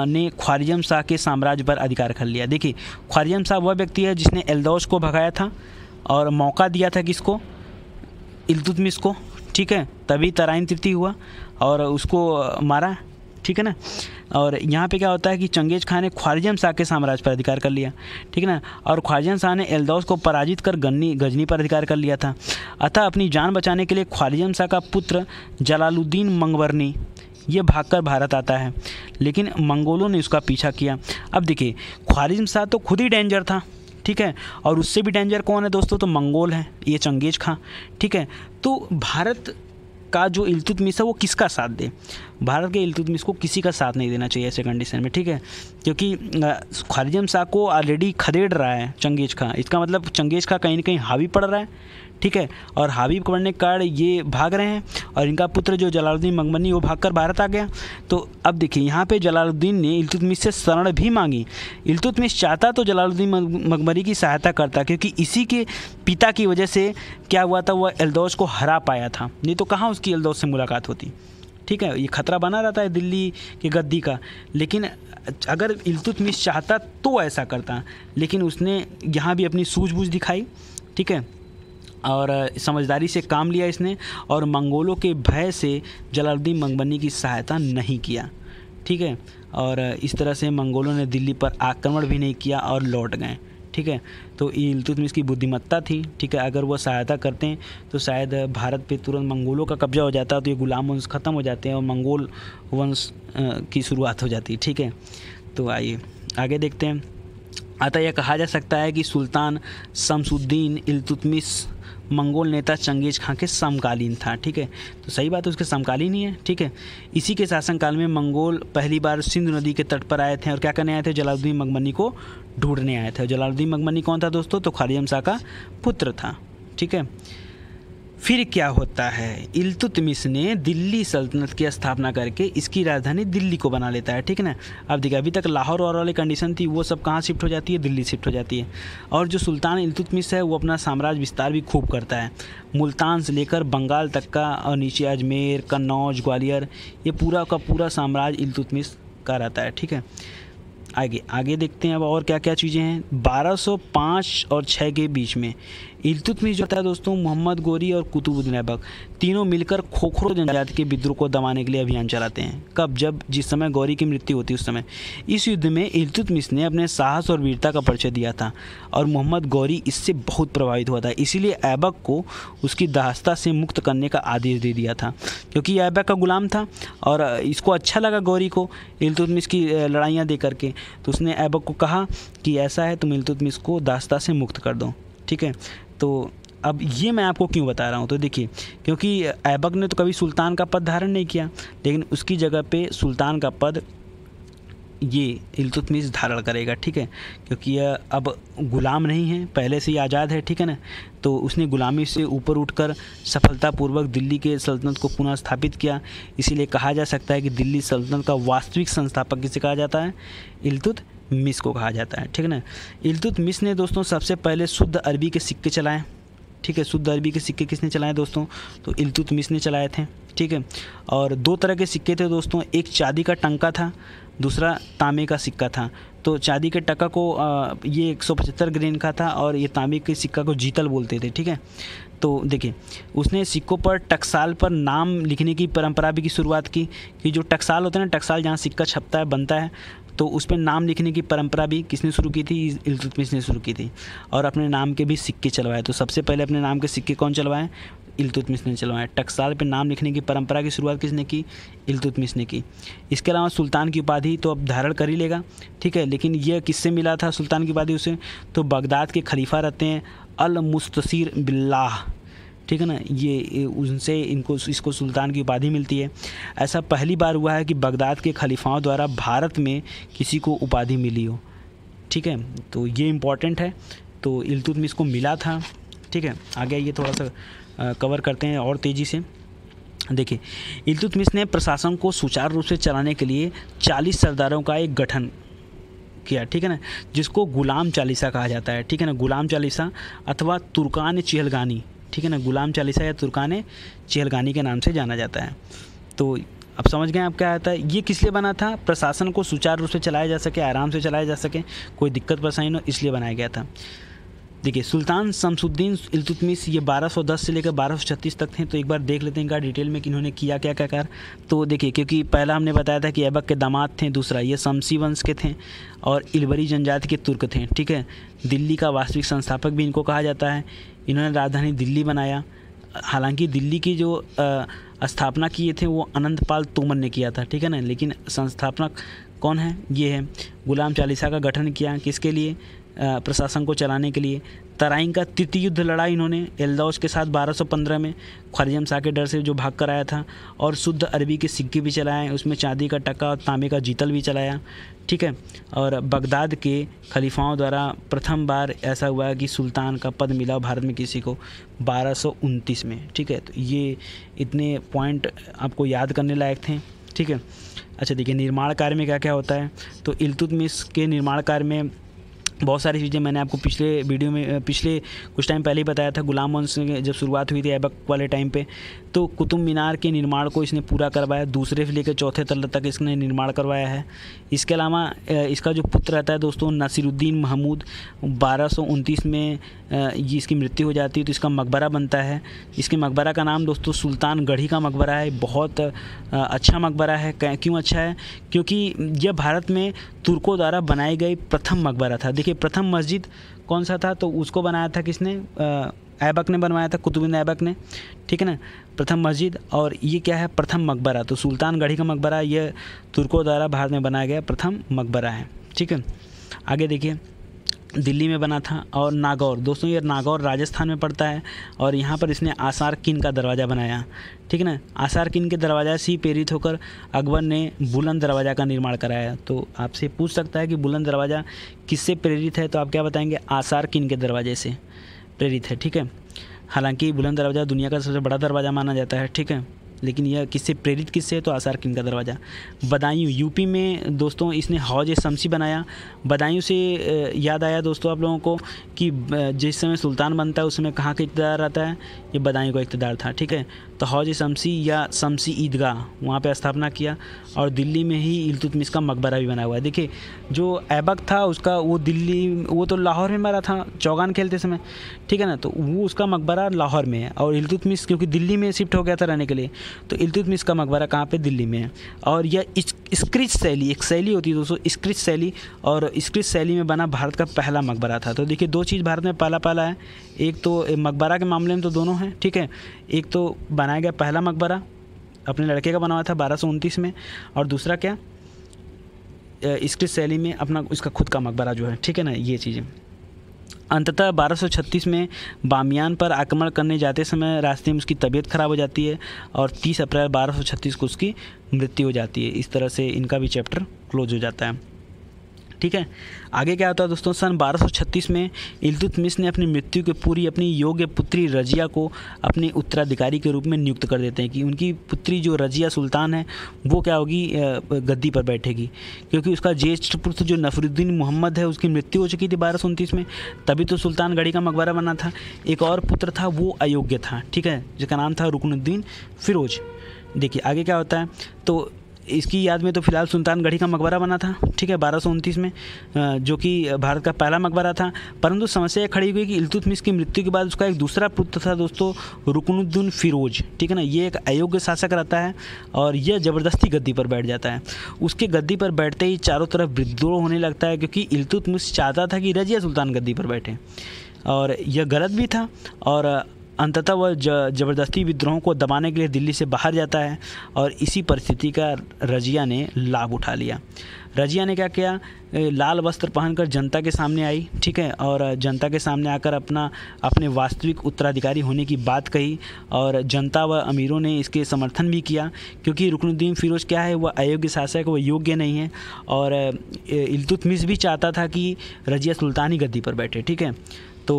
ने ख्वारिज़म शाह के साम्राज्य पर अधिकार कर लिया। देखिए, ख्वारिज़म शाह वह व्यक्ति है जिसने एल्दौस को भगाया था और मौका दिया था किसको? इल्तुतमिश को, ठीक है, तभी तराइन तृतीय हुआ और उसको मारा, ठीक है ना। और यहाँ पे क्या होता है कि चंगेज खां ने ख्वारिज़म शाह के साम्राज्य पर अधिकार कर लिया, ठीक है ना, और ख्वारिज़म शाह ने एल्दौस को पराजित कर गजनी पर अधिकार कर लिया था। अतः अपनी जान बचाने के लिए ख्वारिज़म शाह का पुत्र जलालुद्दीन मंगवर्नी ये भागकर भारत आता है, लेकिन मंगोलों ने उसका पीछा किया। अब देखिए, ख्वारिज़म शाह तो खुद ही डेंजर था, ठीक है, और उससे भी डेंजर कौन है दोस्तों? तो मंगोल है, ये चंगेज खां, ठीक है। तो भारत का जो इल्तुतमिश है वो किसका साथ दे? भारत के इल्तुतमिश को किसी का साथ नहीं देना चाहिए ऐसे कंडीशन में, ठीक है, क्योंकि ख्वारिज़म शाह को ऑलरेडी खदेड़ रहा है चंगेज खां, इसका मतलब चंगेज खां कहीं ना कहीं हावी पड़ रहा है, ठीक है, और हावी पड़ने के कारण ये भाग रहे हैं, और इनका पुत्र जो जलालुद्दीन मंगवनी वो भागकर भारत आ गया। तो अब देखिए, यहाँ पे जलालुद्दीन ने इल्तुतमिश से शरण भी मांगी। इल्तुतमिश चाहता तो जलालुद्दीन मंगवनी की सहायता करता, क्योंकि इसी के पिता की वजह से क्या हुआ था, वह एल्दौस को हरा पाया था, नहीं तो कहाँ उसकी एल्दौस से मुलाकात होती, ठीक है। ये खतरा बना रहता है दिल्ली की गद्दी का, लेकिन अगर इल्तुतमिश चाहता तो ऐसा करता, लेकिन उसने यहाँ भी अपनी सूझबूझ दिखाई, ठीक है, और समझदारी से काम लिया इसने, और मंगोलों के भय से जलालुद्दीन मंगवनी की सहायता नहीं किया, ठीक है। और इस तरह से मंगोलों ने दिल्ली पर आक्रमण भी नहीं किया और लौट गए, ठीक है। तो इल्तुतमिश की बुद्धिमत्ता थी, ठीक है, अगर वो सहायता करते हैं तो शायद भारत पे तुरंत मंगोलों का कब्जा हो जाता, तो ये गुलाम वंश ख़त्म हो जाते हैं और मंगोल वंश की शुरुआत हो जाती है, ठीक है। तो आइए आगे देखते हैं। अतः यह कहा जा सकता है कि सुल्तान शमसुद्दीन इल्तुतमिश मंगोल नेता चंगेज खां के समकालीन था, ठीक है। तो सही बात है, उसके समकालीन ही है, ठीक है। इसी के शासनकाल में मंगोल पहली बार सिंधु नदी के तट पर आए थे, और क्या करने आए थे? जलालुद्दीन मंगवनी को ढूंढने आए थे। जलालुद्दीन मंगवनी कौन था दोस्तों? तो ख्वारिज़म शाह का पुत्र था, ठीक है। फिर क्या होता है? इल्तुतमिश ने दिल्ली सल्तनत की स्थापना करके इसकी राजधानी दिल्ली को बना लेता है, ठीक है ना। अब देखिए, अभी तक लाहौर और वाली कंडीशन थी, वो सब कहाँ शिफ्ट हो जाती है? दिल्ली शिफ्ट हो जाती है। और जो सुल्तान इल्तुतमिश है वो अपना साम्राज्य विस्तार भी खूब करता है, मुल्तान से लेकर बंगाल तक का, और नीचे अजमेर, कन्नौज, ग्वालियर, ये पूरा का पूरा साम्राज्य इल्तुतमिश का रहता है, ठीक है। आगे देखते हैं अब और क्या क्या चीज़ें हैं। 1205 और 6 के बीच में इल्तुतमिश जो था दोस्तों, मोहम्मद गोरी और कुतुबुद्दीन ऐबक तीनों मिलकर खोखरो जनजाति के विद्रोह को दबाने के लिए अभियान चलाते हैं। कब? जब जिस समय गौरी की मृत्यु होती है उस समय। इस युद्ध में इल्तुतमिश ने अपने साहस और वीरता का परिचय दिया था, और मोहम्मद गौरी इससे बहुत प्रभावित हुआ था, इसीलिए ऐबक को उसकी दास्ता से मुक्त करने का आदेश दे दिया था, क्योंकि ऐबक का गुलाम था और इसको अच्छा लगा गौरी को इल्तुतमिश की लड़ाइयाँ दे करके। तो उसने ऐबक को कहा कि ऐसा है, तुम इल्तुतमिश को दास्ता से मुक्त कर दो, ठीक है। तो अब ये मैं आपको क्यों बता रहा हूँ, तो देखिए, क्योंकि ऐबक ने तो कभी सुल्तान का पद धारण नहीं किया, लेकिन उसकी जगह पे सुल्तान का पद ये इल्तुतमिश धारण करेगा, ठीक है, क्योंकि यह अब गुलाम नहीं है, पहले से ही आज़ाद है, ठीक है ना। तो उसने गुलामी से ऊपर उठकर सफलतापूर्वक दिल्ली के सल्तनत को पुनः स्थापित किया। इसीलिए कहा जा सकता है कि दिल्ली सल्तनत का वास्तविक संस्थापक किसे कहा जाता है? इल्तुतमिश को कहा जाता है, ठीक है ना। इल्तुतमिश ने दोस्तों सबसे पहले शुद्ध अरबी के सिक्के चलाए, ठीक है। शुद्ध अरबी के सिक्के किसने चलाए दोस्तों? तो इल्तुतमिश ने चलाए थे, ठीक है। और दो तरह के सिक्के थे दोस्तों, एक चांदी का टंका था, दूसरा तांबे का सिक्का था। तो चांदी के टका को ये 175 ग्रेन का था, और ये तांबे के सिक्का को जीतल बोलते थे, ठीक है। तो देखिए, उसने सिक्कों पर टकसाल पर नाम लिखने की परंपरा भी की शुरुआत की, कि जो टकसाल होता है ना, टकसाल जहाँ सिक्का छपता है बनता है, तो उस पर नाम लिखने की परंपरा भी किसने शुरू की थी? इल्तुतमिश ने शुरू की थी। और अपने नाम के भी सिक्के चलवाए। तो सबसे पहले अपने नाम के सिक्के कौन चलवाए? इल्तुतमिश ने चलवाए। टकसाल पे नाम लिखने की परंपरा की शुरुआत किसने की? इल्तुतमिश ने की। इसके अलावा सुल्तान की उपाधि तो अब धारण कर ही लेगा, ठीक है, लेकिन यह किससे मिला था सुल्तान की उपाधि उसे? तो बगदाद के खलीफा रहते हैं अल मुस्तसीर बिल्लाह, ठीक है ना, ये उनसे इसको सुल्तान की उपाधि मिलती है। ऐसा पहली बार हुआ है कि बगदाद के खलीफाओं द्वारा भारत में किसी को उपाधि मिली हो, ठीक है, तो ये इम्पॉर्टेंट है। तो इल्तुतमिश को मिला था, ठीक है। आगे ये थोड़ा सा कवर करते हैं और तेज़ी से। देखिए, इल्तुतमिश ने प्रशासन को सुचारू रूप से चलाने के लिए 40 सरदारों का एक गठन किया, ठीक है ना, जिसको गुलाम चालीसा कहा जाता है, ठीक है ना, गुलाम चालीसा अथवा तुर्कान चिहलगानी, ठीक है ना, गुलाम चालीसा या तुर्कान चिहलगानी के नाम से जाना जाता है। तो अब समझ गए आप क्या आता है? ये किस लिए बना था? प्रशासन को सुचारू रूप से चलाया जा सके, आराम से चलाया जा सके, कोई दिक्कत परेशानी न हो, इसलिए बनाया गया था। देखिए, सुल्तान शमसुद्दीन इल्तुतमिश ये 1210 से लेकर 1236 तक थे। तो एक बार देख लेते हैं इनका डिटेल में कि इन्होंने किया क्या क्या कर। तो देखिए, क्योंकि पहला हमने बताया था कि ऐबक के दामाद थे, दूसरा ये शमसी वंश के थे और इलबरी जनजाति के तुर्क थे, ठीक है। दिल्ली का वास्तविक संस्थापक भी इनको कहा जाता है। इन्होंने राजधानी दिल्ली बनाया। हालांकि दिल्ली की जो स्थापना किए थे वो अनंतपाल तोमर ने किया था, ठीक है ना, लेकिन संस्थापक कौन है? ये है। गुलाम चालीसा का गठन किया, किसके लिए? प्रशासन को चलाने के लिए। तराइन का तृतीय युद्ध लड़ा इन्होंने एल्दौस के साथ 1215 में, ख्वारिज़म शाह के डर से जो भाग कर आया था। और शुद्ध अरबी के सिक्के भी चलाए, उसमें चांदी का टका और तांबे का जीतल भी चलाया, ठीक है। और बगदाद के खलीफाओं द्वारा प्रथम बार ऐसा हुआ कि सुल्तान का पद मिला भारत में किसी को 1229 में, ठीक है। तो ये इतने पॉइंट आपको याद करने लायक थे, ठीक है। अच्छा, देखिए, निर्माण कार्य में क्या क्या होता है। तो इल्तुतमिश के निर्माण कार्य में बहुत सारी चीज़ें मैंने आपको पिछले वीडियो में पिछले कुछ टाइम पहले ही बताया था। गुलाम वंश जब शुरुआत हुई थी ऐबक वाले टाइम पे, तो कुतुब मीनार के निर्माण को इसने पूरा करवाया। दूसरे से लेकर चौथे तल तक इसने निर्माण करवाया है। इसके अलावा इसका जो पुत्र रहता है दोस्तों नसीरुद्दीन महमूद, 1229 में ये इसकी मृत्यु हो जाती है, तो इसका मकबरा बनता है। इसके मकबरा का नाम दोस्तों सुल्तान गढ़ी का मकबरा है। बहुत अच्छा मकबरा है। क्यों अच्छा है? क्योंकि यह भारत में तुर्कों द्वारा बनाई गई प्रथम मकबरा था। देखिए, प्रथम मस्जिद कौन सा था? तो उसको बनाया था किसने? ऐबक ने बनवाया था, कुतुबुद्दीन ऐबक ने, ठीक है ना, प्रथम मस्जिद। और ये क्या है? प्रथम मकबरा। तो सुल्तान गढ़ी का मकबरा यह तुर्कों द्वारा भारत में बनाया गया प्रथम मकबरा है, ठीक है। आगे देखिए, दिल्ली में बना था। और नागौर, दोस्तों ये नागौर राजस्थान में पड़ता है और यहाँ पर इसने आसार किन का दरवाज़ा बनाया, ठीक है ना। आसार किन के दरवाज़ा से ही प्रेरित होकर अकबर ने बुलंद दरवाज़ा का निर्माण कराया। तो आपसे पूछ सकता है कि बुलंद दरवाज़ा किससे प्रेरित है, तो आप क्या बताएंगे? आसार किन के दरवाजे से प्रेरित है, ठीक है। हालांकि बुलंद दरवाज़ा दुनिया का सबसे बड़ा दरवाज़ा माना जाता है, ठीक है, लेकिन यह किससे प्रेरित किससे है? तो आसार किन का दरवाज़ा। बदायूं, यूपी में दोस्तों इसने हौज शमसी बनाया। बदायूं से याद आया दोस्तों आप लोगों को कि जिस समय सुल्तान बनता है उस समय कहाँ का इक़्तिदार आता है? ये बदायूं का इक़्तिदार था, ठीक है। तो हौज शमसी या शमसी ईदगाह वहाँ पे स्थापना किया। और दिल्ली में ही इल्तुतमिश का मकबरा भी बना हुआ है। देखिए, जो ऐबक था उसका वो तो लाहौर में मरा था चौगान खेलते समय, ठीक है ना, तो वो उसका मकबरा लाहौर में है। और इल्तुतमिश क्योंकि दिल्ली में शिफ्ट हो गया था रहने के लिए, तो इल्तुतमिश का मकबरा कहाँ पे? दिल्ली में है। और यह स्क्रिच शैली, एक शैली होती है दोस्तों स्क्रिच शैली, और स्क्रिच शैली में बना भारत का पहला मकबरा था। तो देखिए, दो चीज़ भारत में पहला है। एक तो मकबरा के मामले में तो दोनों हैं, ठीक है। एक तो बनाया गया पहला मकबरा अपने लड़के का बनवाया था 1229 में, और दूसरा क्या? स्क्रिच शैली में अपना इसका खुद का मकबरा जो है, ठीक है ना, ये चीज़ें। अंततः 1236 में बामियान पर आक्रमण करने जाते समय रास्ते में उसकी तबीयत ख़राब हो जाती है और 30 अप्रैल 1236 को उसकी मृत्यु हो जाती है। इस तरह से इनका भी चैप्टर क्लोज हो जाता है, ठीक है। आगे क्या होता है दोस्तों? सन 1236 में इल्तुतमिश ने अपनी मृत्यु के पूरी अपनी योग्य पुत्री रजिया को अपनी उत्तराधिकारी के रूप में नियुक्त कर देते हैं कि उनकी पुत्री जो रजिया सुल्तान है वो क्या होगी? गद्दी पर बैठेगी। क्योंकि उसका ज्येष्ठ पुत्र जो नफरुद्दीन मोहम्मद है उसकी मृत्यु हो चुकी थी 1229 में, तभी तो सुल्तान गढ़ी का मकबरा बना था। एक और पुत्र था वो अयोग्य था, ठीक है, जिसका नाम था रुकनुद्दीन फिरोज। देखिए आगे क्या होता है, तो इसकी याद में तो फिलहाल सुल्तानगढ़ी का मकबरा बना था, ठीक है, 1229 में, जो कि भारत का पहला मकबरा था। परंतु समस्या खड़ी हुई कि इल्तुतमिश की मृत्यु के बाद उसका एक दूसरा पुत्र था दोस्तों, रुकनुद्दीन फिरोज, ठीक है ना। ये एक अयोग्य शासक रहता है और यह ज़बरदस्ती गद्दी पर बैठ जाता है। उसके गद्दी पर बैठते ही चारों तरफ विद्रोह होने लगता है, क्योंकि इल्तुतमिश चाहता था कि रजिया सुल्तान गद्दी पर बैठे, और यह गलत भी था। और अंततः वह ज़बरदस्ती विद्रोहों को दबाने के लिए दिल्ली से बाहर जाता है, और इसी परिस्थिति का रजिया ने लाभ उठा लिया। रजिया ने क्या किया, लाल वस्त्र पहनकर जनता के सामने आई, ठीक है, और जनता के सामने आकर अपने वास्तविक उत्तराधिकारी होने की बात कही, और जनता व अमीरों ने इसके समर्थन भी किया, क्योंकि रुकनुद्दीन फिरोज क्या है, वह अयोग्य शासक, वह योग्य नहीं है। और इल्तुतमिश भी चाहता था कि रजिया सुल्तान ही गद्दी पर बैठे, ठीक है। तो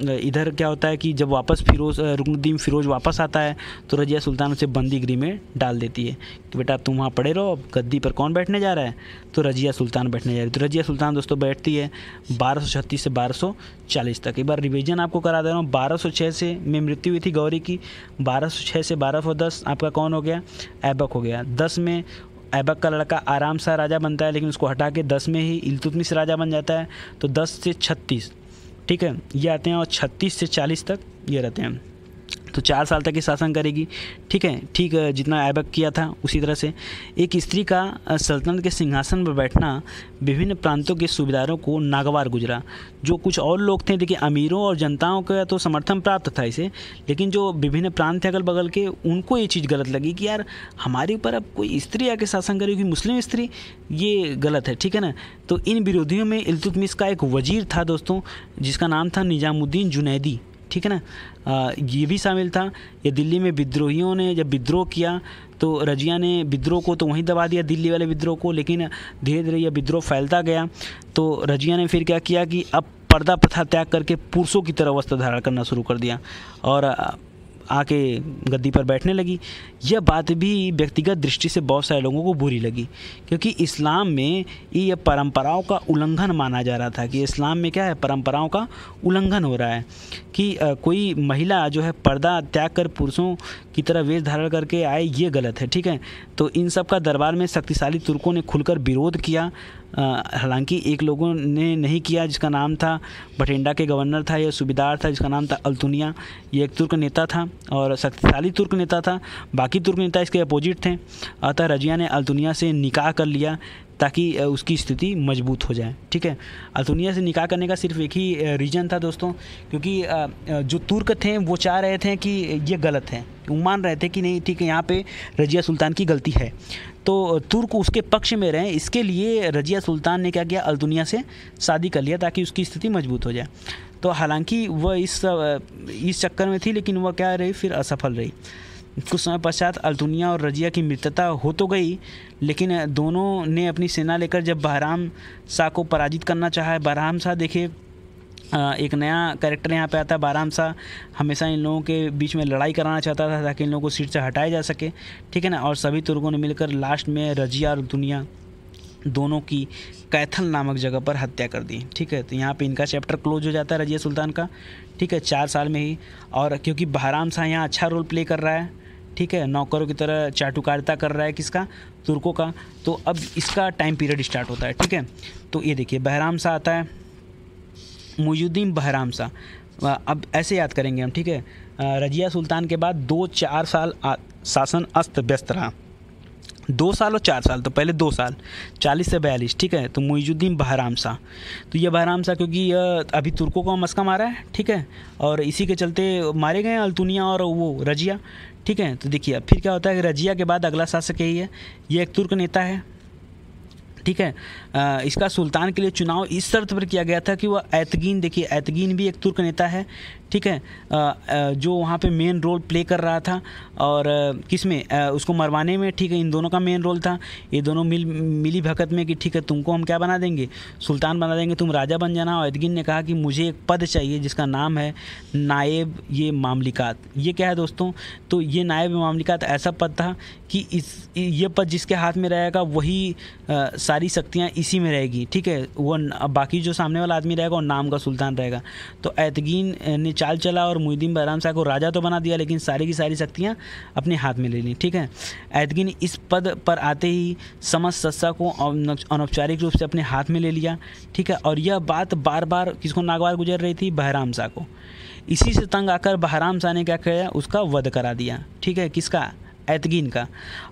इधर क्या होता है कि जब वापस रुकनुद्दीन फिरोज वापस आता है तो रजिया सुल्तान उसे बंदी गृह में डाल देती है कि बेटा तुम वहाँ पड़े रहो, अब गद्दी पर कौन बैठने जा रहा है, तो रजिया सुल्तान बैठने जा रही है। तो रजिया सुल्तान दोस्तों बैठती है 1236 से 1240 तक। एक बार रिवीजन आपको करा दे रहा हूँ। 1206 से में मृत्यु हुई थी गौरी की, 1206 से 1210 आपका कौन हो गया, ऐबक हो गया। 10 में ऐबक का लड़का आराम शाह राजा बनता है, लेकिन उसको हटा के 10 में ही इल्तुतमिश राजा बन जाता है। तो 10 से 36, ठीक है, ये आते हैं, और 36 से 40 तक ये रहते हैं। तो 4 साल तक ये शासन करेगी, ठीक है। ठीक जितना ऐबक किया था उसी तरह से एक स्त्री का सल्तनत के सिंहासन पर बैठना विभिन्न प्रांतों के सूबेदारों को नागवार गुजरा। जो कुछ और लोग थे, देखिए अमीरों और जनताओं का तो समर्थन प्राप्त था इसे, लेकिन जो विभिन्न प्रांत थे अगल बगल के, उनको ये चीज़ गलत लगी कि यार हमारे ऊपर अब कोई स्त्री आके शासन करेगी, मुस्लिम स्त्री, ये गलत है, ठीक है ना। तो इन विरोधियों में इल्तुतमिश का एक वजीर था दोस्तों, जिसका नाम था निजामुद्दीन जुनैदी, ठीक है ना, ये भी शामिल था। ये दिल्ली में विद्रोहियों ने जब विद्रोह किया तो रजिया ने विद्रोह को तो वहीं दबा दिया, दिल्ली वाले विद्रोह को, लेकिन धीरे धीरे यह विद्रोह फैलता गया। तो रजिया ने फिर क्या किया कि अब पर्दा प्रथा त्याग करके पुरुषों की तरह वस्त्र धारण करना शुरू कर दिया और आके गद्दी पर बैठने लगी। यह बात भी व्यक्तिगत दृष्टि से बहुत सारे लोगों को बुरी लगी, क्योंकि इस्लाम में ये परंपराओं का उल्लंघन माना जा रहा था कि इस्लाम में क्या है, परंपराओं का उल्लंघन हो रहा है कि कोई महिला जो है पर्दा त्याग कर पुरुषों की तरह वेश धारण करके आए, ये गलत है, ठीक है। तो इन सब का दरबार में शक्तिशाली तुर्कों ने खुलकर विरोध किया। हालांकि एक लोगों ने नहीं किया, जिसका नाम था बठिंडा के गवर्नर था, यह सूबेदार था, जिसका नाम था अल्तुनिया। ये एक तुर्क नेता था और शक्तिशाली तुर्क नेता था, बाकी तुर्क नेता इसके अपोजिट थे। अतः रजिया ने अल्तुनिया से निकाह कर लिया ताकि उसकी स्थिति मजबूत हो जाए, ठीक है। अल्तुनिया से निकाह करने का सिर्फ एक ही रीज़न था दोस्तों, क्योंकि जो तुर्क थे वो चाह रहे थे कि ये गलत है, वो मान रहे थे कि नहीं ठीक है यहाँ पे रजिया सुल्तान की गलती है, तो तुर्क उसके पक्ष में रहे। इसके लिए रजिया सुल्तान ने क्या किया, अल्तुनिया से शादी कर लिया ताकि उसकी स्थिति मजबूत हो जाए। तो हालांकि वह इस चक्कर में थी, लेकिन वह क्या रही, फिर असफल रही। कुछ समय पश्चात अल्तुनिया और रजिया की मित्रता हो तो गई, लेकिन दोनों ने अपनी सेना लेकर जब बहराम शाह को पराजित करना चाहा। बहराम शाह देखिए एक नया कैरेक्टर यहाँ पे आता है। बहराम शाह हमेशा इन लोगों के बीच में लड़ाई कराना चाहता था ताकि इन लोगों को सीट से हटाया जा सके, ठीक है ना। और सभी तुर्कों ने मिलकर लास्ट में रजिया और अल्तुनिया दोनों की कैथल नामक जगह पर हत्या कर दी, ठीक है। तो यहाँ पे इनका चैप्टर क्लोज हो जाता है रजिया सुल्तान का, ठीक है, 4 साल में ही। और क्योंकि बहराम शाह यहाँ अच्छा रोल प्ले कर रहा है, ठीक है, नौकरों की तरह चाटुकारिता कर रहा है, किसका, तुर्कों का, तो अब इसका टाइम पीरियड स्टार्ट होता है, ठीक है। तो ये देखिए बहराम शाह आता है, मुइजुद्दीन बहराम शाह। अब ऐसे याद करेंगे हम, ठीक है। रजिया सुल्तान के बाद 2-4 साल शासन अस्त व्यस्त रहा, 2 साल और 4 साल, तो पहले 2 साल 40 से 42, ठीक है। तो मुइजुद्दीन बहराम शाह, तो ये बहराम शाह क्योंकि अभी तुर्कों को मस्का मारा है, ठीक है, और इसी के चलते मारे गए अल्तुनिया और वो रजिया, ठीक है। तो देखिए फिर क्या होता है कि रजिया के बाद अगला शासक यही है, ये एक तुर्क नेता है, ठीक है। इसका सुल्तान के लिए चुनाव इस शर्त पर किया गया था कि वह ऐतगीन, देखिए ऐतगीन भी एक तुर्क नेता है, ठीक है, जो वहाँ पे मेन रोल प्ले कर रहा था। और किसमें, उसको मरवाने में, ठीक है, इन दोनों का मेन रोल था। ये दोनों मिली भगत में कि ठीक है तुमको हम क्या बना देंगे, सुल्तान बना देंगे, तुम राजा बन जाना। और ऐतगीन ने कहा कि मुझे एक पद चाहिए जिसका नाम है नायब ये मामलिकात। ये क्या है दोस्तों, तो ये नायब मामलिकात ऐसा पद था कि ये पद जिसके हाथ में रहेगा वही सारी शक्तियाँ इसी में रहेगी, ठीक है। वो बाकी जो सामने वाला आदमी रहेगा वो नाम का सुल्तान रहेगा। तो ऐतगीन ने चाल चला और मुहिउद्दीन बहराम शाह को राजा तो बना दिया, लेकिन सारी की सारी शक्तियाँ अपने हाथ में ले ली। ठीक है, ऐतकी ने इस पद पर आते ही समस्त सत्ता को अनौपचारिक रूप से अपने हाथ में ले लिया। ठीक है, और यह बात बार बार किसको नागवार गुजर रही थी? बहराम शाह को। इसी से तंग आकर बहराम शाह ने क्या किया? उसका वध करा दिया। ठीक है, किसका? ऐतगीन का।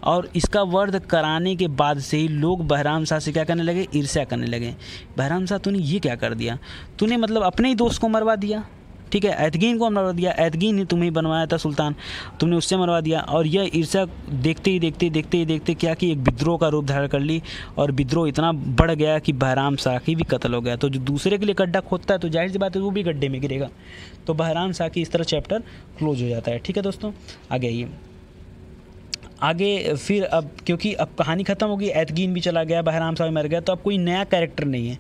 और इसका वध कराने के बाद से ही लोग बहराम शाह से क्या करने लगे? ईर्ष्या करने लगे। बहराम शाह तूने ये क्या कर दिया? तूने मतलब अपने ही दोस्त को मरवा दिया। ठीक है, ऐतगीन को मरवा दिया। ऐतगीन ने तुम्हें बनवाया था सुल्तान, तुमने उससे मरवा दिया। और यह ईर्ष्या देखते ही क्या कि एक विद्रोह का रूप धारण कर ली, और विद्रोह इतना बढ़ गया कि बहराम शाह की भी कत्ल हो गया। तो जो दूसरे के लिए गड्ढा खोदता है तो जाहिर सी बात है वो भी गड्ढे में गिरेगा। तो बहराम शाह की इस तरह चैप्टर क्लोज हो जाता है। ठीक है दोस्तों, आगे फिर अब क्योंकि अब कहानी ख़त्म हो गई, ऐतगीन भी चला गया, बहराम शाह भी मर गया, तो अब कोई नया कैरेक्टर नहीं है।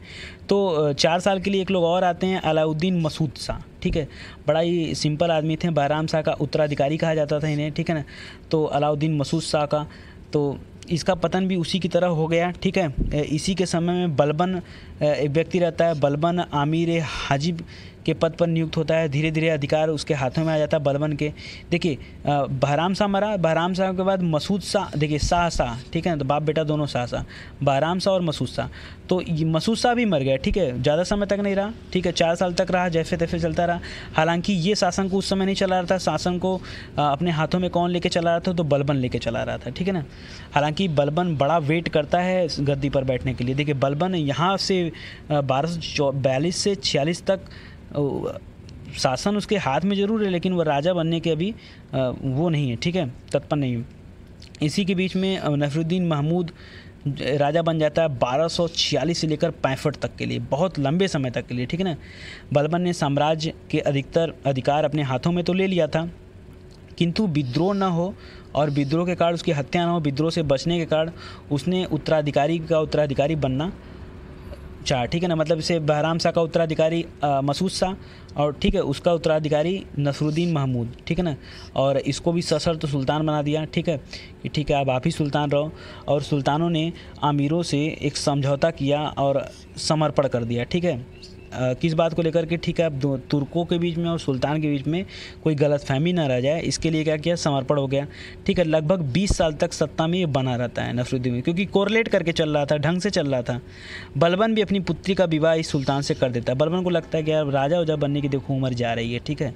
तो 4 साल के लिए एक लोग और आते हैं, अलाउद्दीन मसूद शाह। ठीक है, बड़ा ही सिंपल आदमी थे, बहराम शाह का उत्तराधिकारी कहा जाता था इन्हें। ठीक है ना, तो अलाउद्दीन मसूद शाह का तो इसका पतन भी उसी की तरह हो गया। ठीक है, इसी के समय में बलबन एक व्यक्ति रहता है, बलबन आमिर हाजिब के पद पर नियुक्त होता है। धीरे धीरे अधिकार उसके हाथों में आ जाता है बलबन के। देखिए बहराम शाह मरा, बहराम शाह के बाद मसूद शाह, देखिए शाह, ठीक है, तो बाप बेटा दोनों शाह, बहराम शाह और मसूद शाह। तो मसूद शाह भी मर गया। ठीक है, ज़्यादा समय तक नहीं रहा। ठीक है, 4 साल तक रहा, जैसे तैसे चलता रहा। हालांकि ये शासन को उस समय नहीं चला रहा था, शासन को अपने हाथों में कौन लेके चला रहा था? तो बलबन लेके चला रहा था। ठीक है ना, हालांकि बलबन बड़ा वेट करता है गद्दी पर बैठने के लिए। देखिए बलबन यहाँ से 1242 से 46 तक शासन उसके हाथ में ज़रूर है, लेकिन वह राजा बनने के अभी वो नहीं है। ठीक है, तत्पर नहीं है। इसी के बीच में नफरुद्दीन महमूद राजा बन जाता है 1246 से लेकर 65 तक के लिए, बहुत लंबे समय तक के लिए। ठीक है ना, बलबन ने साम्राज्य के अधिकतर अधिकार अपने हाथों में तो ले लिया था, किंतु विद्रोह न हो और विद्रोह के कारण उसकी हत्या न हो, विद्रोह से बचने के कारण उसने उत्तराधिकारी बनना चाह। ठीक है ना, मतलब इसे बहराम शाह का उत्तराधिकारी मसूद शाह, और ठीक है उसका उत्तराधिकारी नसरुद्दीन महमूद। ठीक है ना, और इसको भी सशर्त सुल्तान बना दिया। ठीक है कि ठीक है अब आप ही सुल्तान रहो। और सुल्तानों ने आमीरों से एक समझौता किया और समर्पण कर दिया। ठीक है, किस बात को लेकर के? ठीक है, अब तुर्कों के बीच में और सुल्तान के बीच में कोई गलतफहमी ना रह जाए, इसके लिए क्या किया? समर्पण हो गया। ठीक है, लगभग 20 साल तक सत्ता में ये बना रहता है नसरुद्दीन, क्योंकि कोरिलेट करके चल रहा था, ढंग से चल रहा था। बलबन भी अपनी पुत्री का विवाह इस सुल्तान से कर देता है। बलबन को लगता है कि यार राजा वजा बनने की देखो उम्र जा रही है। ठीक है,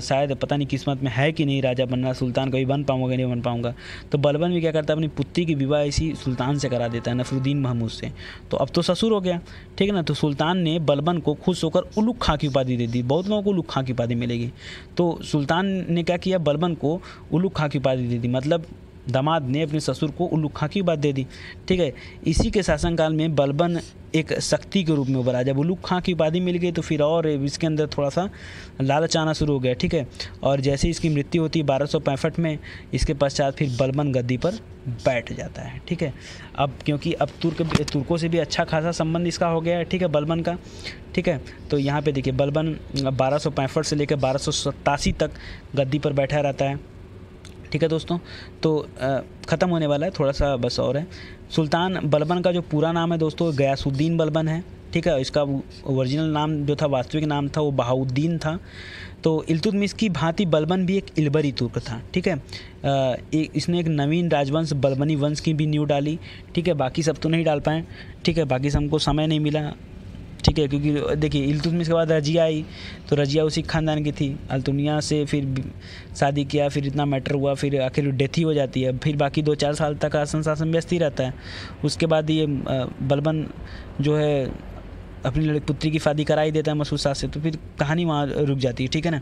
शायद पता नहीं किस्मत में है कि नहीं राजा बनना, सुल्तान कभी बन पाऊंगा नहीं बन पाऊंगा। तो बलबन भी क्या करता है? अपनी पुत्री की विवाह इसी सुल्तान से करा देता है, नफरुद्दीन महमूद से। तो अब तो ससुर हो गया। ठीक है ना, तो सुल्तान ने बलबन को खुश होकर उलुग खां की उपाधि दे दी। बहुत लोगों को उलुग खां की उपाधि मिलेगी। तो सुल्तान ने क्या किया? बलबन को उलुग खां की उपाधि दे दी, मतलब दामाद ने अपने ससुर को उलुग खां की बात दे दी। ठीक है, इसी के शासनकाल में बलबन एक शक्ति के रूप में उभरा। जब उलुग खां की उपाधि मिल गई तो फिर और इसके अंदर थोड़ा सा लालच आना शुरू हो गया। ठीक है, और जैसे इसकी मृत्यु होती है 1265 में, इसके पश्चात फिर बलबन गद्दी पर बैठ जाता है। ठीक है, अब क्योंकि अब तुर्कों से भी अच्छा खासा संबंध इसका हो गया है। ठीक है, बलबन का। ठीक है, तो यहाँ पे देखिए बलबन 1265 से लेकर 1287 तक गद्दी पर बैठा रहता है। ठीक है दोस्तों, तो ख़त्म होने वाला है, थोड़ा सा बस और है। सुल्तान बलबन का जो पूरा नाम है दोस्तों गयासुद्दीन बलबन है। ठीक है, इसका ओरिजिनल नाम जो था, वास्तविक नाम था, वो बहाउद्दीन था। तो इल्तुतमिश की भांति बलबन भी एक इल्बरी तुर्क था। ठीक है, इसने एक नवीन राजवंश बलबनी वंश की भी नींव डाली। ठीक है, बाकी सब तो नहीं डाल पाए। ठीक है, बाकी सबको समय नहीं मिला। ठीक है, क्योंकि देखिए इल्तुतमिश के बाद रजिया आई, तो रजिया उसी खानदान की थी। अल्तुनिया से फिर शादी किया, फिर इतना मैटर हुआ, फिर आखिर डेथ ही हो जाती है। फिर बाकी 2-4 साल तक शासन व्यस्त ही रहता है। उसके बाद ये बलबन जो है अपनी पुत्री की शादी करा ही देता है मसूद शाह से, तो फिर कहानी वहाँ रुक जाती है। ठीक है ना,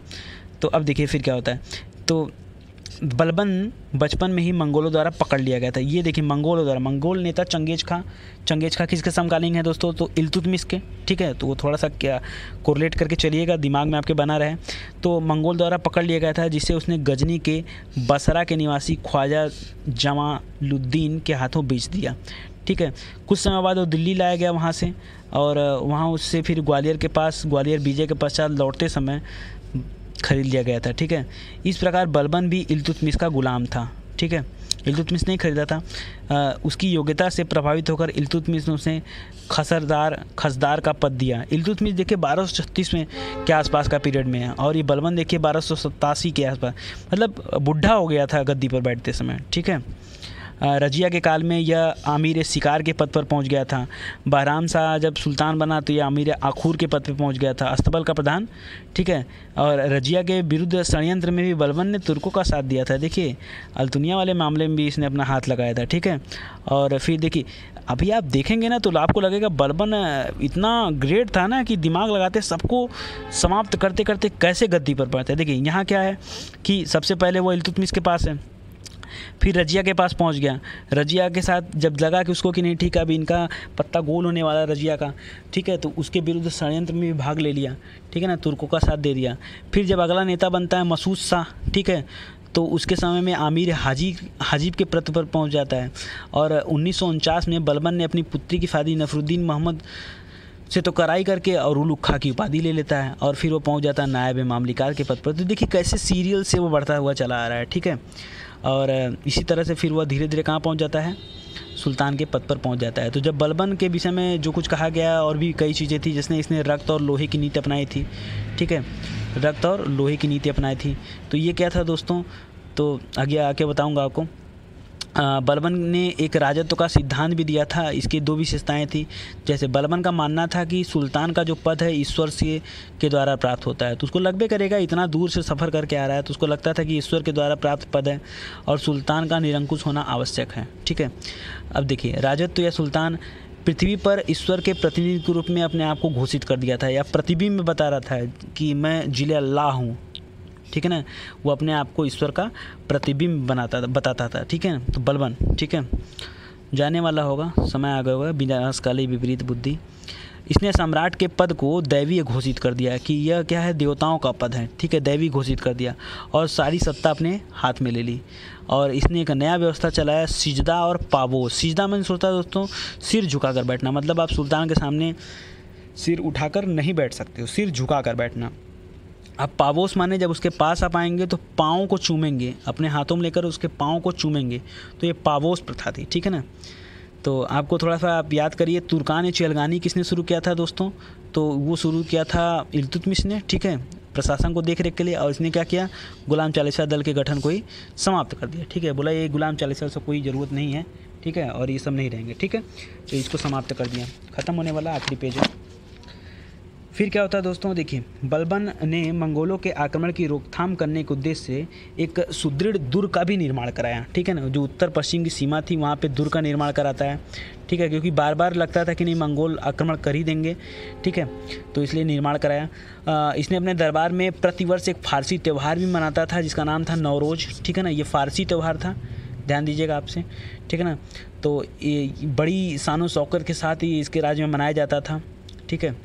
तो अब देखिए फिर क्या होता है। तो बलबन बचपन में ही मंगोलों द्वारा पकड़ लिया गया था। ये देखिए मंगोलों द्वारा, मंगोल नेता चंगेज खां किसके समकालीन है दोस्तों? तो इल्तुतमिश के। ठीक है, तो वो थोड़ा सा क्या कोरिलेट करके चलिएगा, दिमाग में आपके बना रहे। तो मंगोल द्वारा पकड़ लिया गया था, जिसे उसने गजनी के बसरा के निवासी ख्वाजा जमालुद्दीन के हाथों बेच दिया। ठीक है, कुछ समय बाद वो दिल्ली लाया गया वहाँ से, और वहाँ उससे फिर ग्वालियर विजय के पश्चात लौटते समय खरीद लिया गया था। ठीक है, इस प्रकार बलबन भी इल्तुतमिश का गुलाम था। ठीक है, इल्तुतमिश ने खरीदा था। उसकी योग्यता से प्रभावित होकर इल्तुतमिश ने उसे खसदार का पद दिया। इल्तुतमिश देखिए 1236 में के आसपास का पीरियड में है और ये बलबन देखिए 1287 के आसपास, मतलब बुढ़ा हो गया था गद्दी पर बैठते समय। ठीक है, रजिया के काल में यह आमिर शिकार के पद पर पहुंच गया था। बहराम शाह जब सुल्तान बना तो यह आमिर आखूर के पद पर पहुंच गया था, अस्तबल का प्रधान। ठीक है, और रजिया के विरुद्ध षड्यंत्र में भी बलबन ने तुर्कों का साथ दिया था। देखिए अल्तुनिया वाले मामले में भी इसने अपना हाथ लगाया था। ठीक है, और फिर देखिए अभी आप देखेंगे ना तो आपको लगेगा बलबन इतना ग्रेट था ना कि दिमाग लगाते सबको समाप्त करते करते कैसे गद्दी पर पहुंचते। देखिए यहाँ क्या है कि सबसे पहले वो इल्तुतमिश के पास है, फिर रजिया के पास पहुंच गया। रजिया के साथ जब लगा कि उसको कि नहीं ठीक है अभी इनका पत्ता गोल होने वाला रजिया का, ठीक है, तो उसके विरुद्ध षड्यंत्र में भी भाग ले लिया। ठीक है ना, तुर्कों का साथ दे दिया। फिर जब अगला नेता बनता है मसूद शाह, ठीक है, तो उसके समय में आमिर हाजिब के पद पर पहुंच जाता है और 1949 में बलबन ने अपनी पुत्री की शादी नफरुद्दीन मोहम्मद से तो कराई करके और उल उखा की उपाधि ले लेता है और फिर वो पहुंच जाता है नायब मामलिकार के पद पर। तो देखिए कैसे सीरियल से वो बढ़ता हुआ चला आ रहा है। ठीक है, और इसी तरह से फिर वह धीरे धीरे कहाँ पहुंच जाता है, सुल्तान के पद पर पहुंच जाता है। तो जब बलबन के विषय में जो कुछ कहा गया और भी कई चीज़ें थी जिसने इसने रक्त और लोहे की नीति अपनाई थी। ठीक है, रक्त और लोहे की नीति अपनाई थी। तो ये क्या था दोस्तों, तो आगे आके बताऊंगा आपको। बलबन ने एक राजत्व का सिद्धांत भी दिया था। इसकी दो विशेषताएं थी। जैसे बलबन का मानना था कि सुल्तान का जो पद है ईश्वर से के द्वारा प्राप्त होता है, तो उसको लगभग करेगा इतना दूर से सफ़र करके आ रहा है तो उसको लगता था कि ईश्वर के द्वारा प्राप्त पद है और सुल्तान का निरंकुश होना आवश्यक है। ठीक है, अब देखिए राजत्व या सुल्तान पृथ्वी पर ईश्वर के प्रतिनिधि के रूप में अपने आप को घोषित कर दिया था या प्रतिबिंब में बता रहा था कि मैं जिले अल्लाह हूँ। ठीक है ना, वो अपने आप को ईश्वर का प्रतिबिंब बताता था। ठीक है, तो बलबन, ठीक है, जाने वाला होगा, समय आ गया होगा, विनाशकाली विपरीत बुद्धि। इसने सम्राट के पद को दैवीय घोषित कर दिया कि यह क्या है, देवताओं का पद है। ठीक है, दैवी घोषित कर दिया और सारी सत्ता अपने हाथ में ले ली। और इसने एक नया व्यवस्था चलाया, सिजदा और पावोस। सिजदा मैंने सोचता दोस्तों सिर झुका कर बैठना, मतलब आप सुल्तान के सामने सिर उठाकर नहीं बैठ सकते हो, सिर झुका कर बैठना। अब पावोस माने जब उसके पास आप आएंगे तो पाँव को चूमेंगे, अपने हाथों में लेकर उसके पाँव को चूमेंगे, तो ये पावोस प्रथा थी। ठीक है ना, तो आपको थोड़ा सा आप याद करिए तुर्कान चिलगानी किसने शुरू किया था दोस्तों, तो वो शुरू किया था इल्तुतमिश ने। ठीक है, प्रशासन को देख रेख के लिए, और इसने क्या किया, गुलाम चालीसा दल के गठन को ही समाप्त कर दिया। ठीक है, बोला ये गुलाम चालीसा से कोई ज़रूरत नहीं है। ठीक है, और ये सब नहीं रहेंगे। ठीक है, तो इसको समाप्त कर दिया, ख़त्म होने वाला आखिरी पेज है। फिर क्या होता है दोस्तों, देखिए बलबन ने मंगोलों के आक्रमण की रोकथाम करने के उद्देश्य से एक सुदृढ़ दुर्ग का भी निर्माण कराया। ठीक है ना, जो उत्तर पश्चिम की सीमा थी वहाँ पे दुर्ग का निर्माण कराता है। ठीक है, क्योंकि बार बार लगता था कि नहीं मंगोल आक्रमण कर ही देंगे। ठीक है, तो इसलिए निर्माण कराया। इसने अपने दरबार में प्रतिवर्ष एक फारसी त्यौहार भी मनाता था जिसका नाम था नवरोज। ठीक है ना, ये फारसी त्यौहार था, ध्यान दीजिएगा आपसे। ठीक है ना, तो ये बड़ी शानो शौकत के साथ ही इसके राज्य में मनाया जाता था। ठीक है,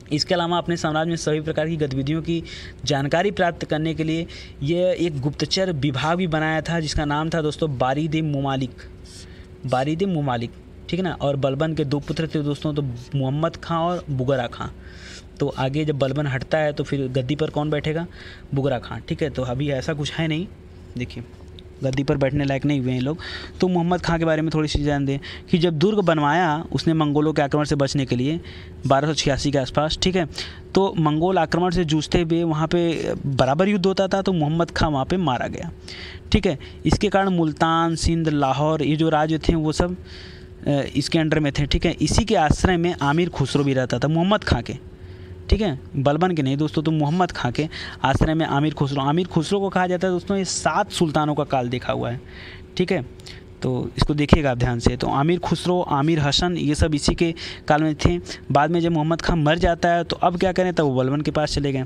इसके अलावा अपने साम्राज्य में सभी प्रकार की गतिविधियों की जानकारी प्राप्त करने के लिए यह एक गुप्तचर विभाग भी बनाया था जिसका नाम था दोस्तों बारिद मुमालिक। ठीक है ना, और बलबन के दो पुत्र थे दोस्तों, तो मोहम्मद खां और बुगरा खां। तो आगे जब बलबन हटता है तो फिर गद्दी पर कौन बैठेगा, बुगरा खां। ठीक है, तो अभी ऐसा कुछ है नहीं, देखिए गद्दी पर बैठने लायक नहीं हुए हैं लोग। तो मोहम्मद खां के बारे में थोड़ी सी जान दें कि जब दुर्ग बनवाया उसने मंगोलों के आक्रमण से बचने के लिए 1286 के आसपास। ठीक है, तो मंगोल आक्रमण से जूझते हुए वहाँ पे बराबर युद्ध होता था, तो मोहम्मद खां वहाँ पे मारा गया। ठीक है, इसके कारण मुल्तान, सिंध, लाहौर ये जो राज्य थे वो सब इसके अंडर में थे। ठीक है, इसी के आश्रय में आमिर खुसरो भी रहता था, मोहम्मद खां के। ठीक है, बलबन के नहीं दोस्तों, तो मोहम्मद खां के आश्रय में आमिर खुसरो को कहा जाता है दोस्तों। ये 7 सुल्तानों का काल देखा हुआ है। ठीक है, तो इसको देखिएगा आप ध्यान से। तो आमिर खुसरो, आमिर हसन ये सब इसी के काल में थे। बाद में जब मोहम्मद खां मर जाता है तो अब क्या करें, तब वो बलबन के पास चले गए।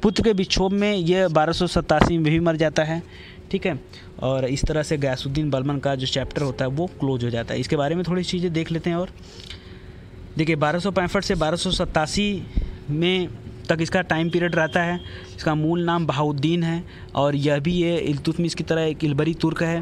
पुत्र के विक्षोभ में यह 1287 में भी मर जाता है। ठीक है, और इस तरह से गयासुद्दीन बलबन का जो चैप्टर होता है वो क्लोज हो जाता है। इसके बारे में थोड़ी चीज़ें देख लेते हैं। और देखिए 1265 से 1287 में तक इसका टाइम पीरियड रहता है। इसका मूल नाम बहाउद्दीन है और यह भी ये इल्तुतमिश की तरह एक इलबरी तुर्क है।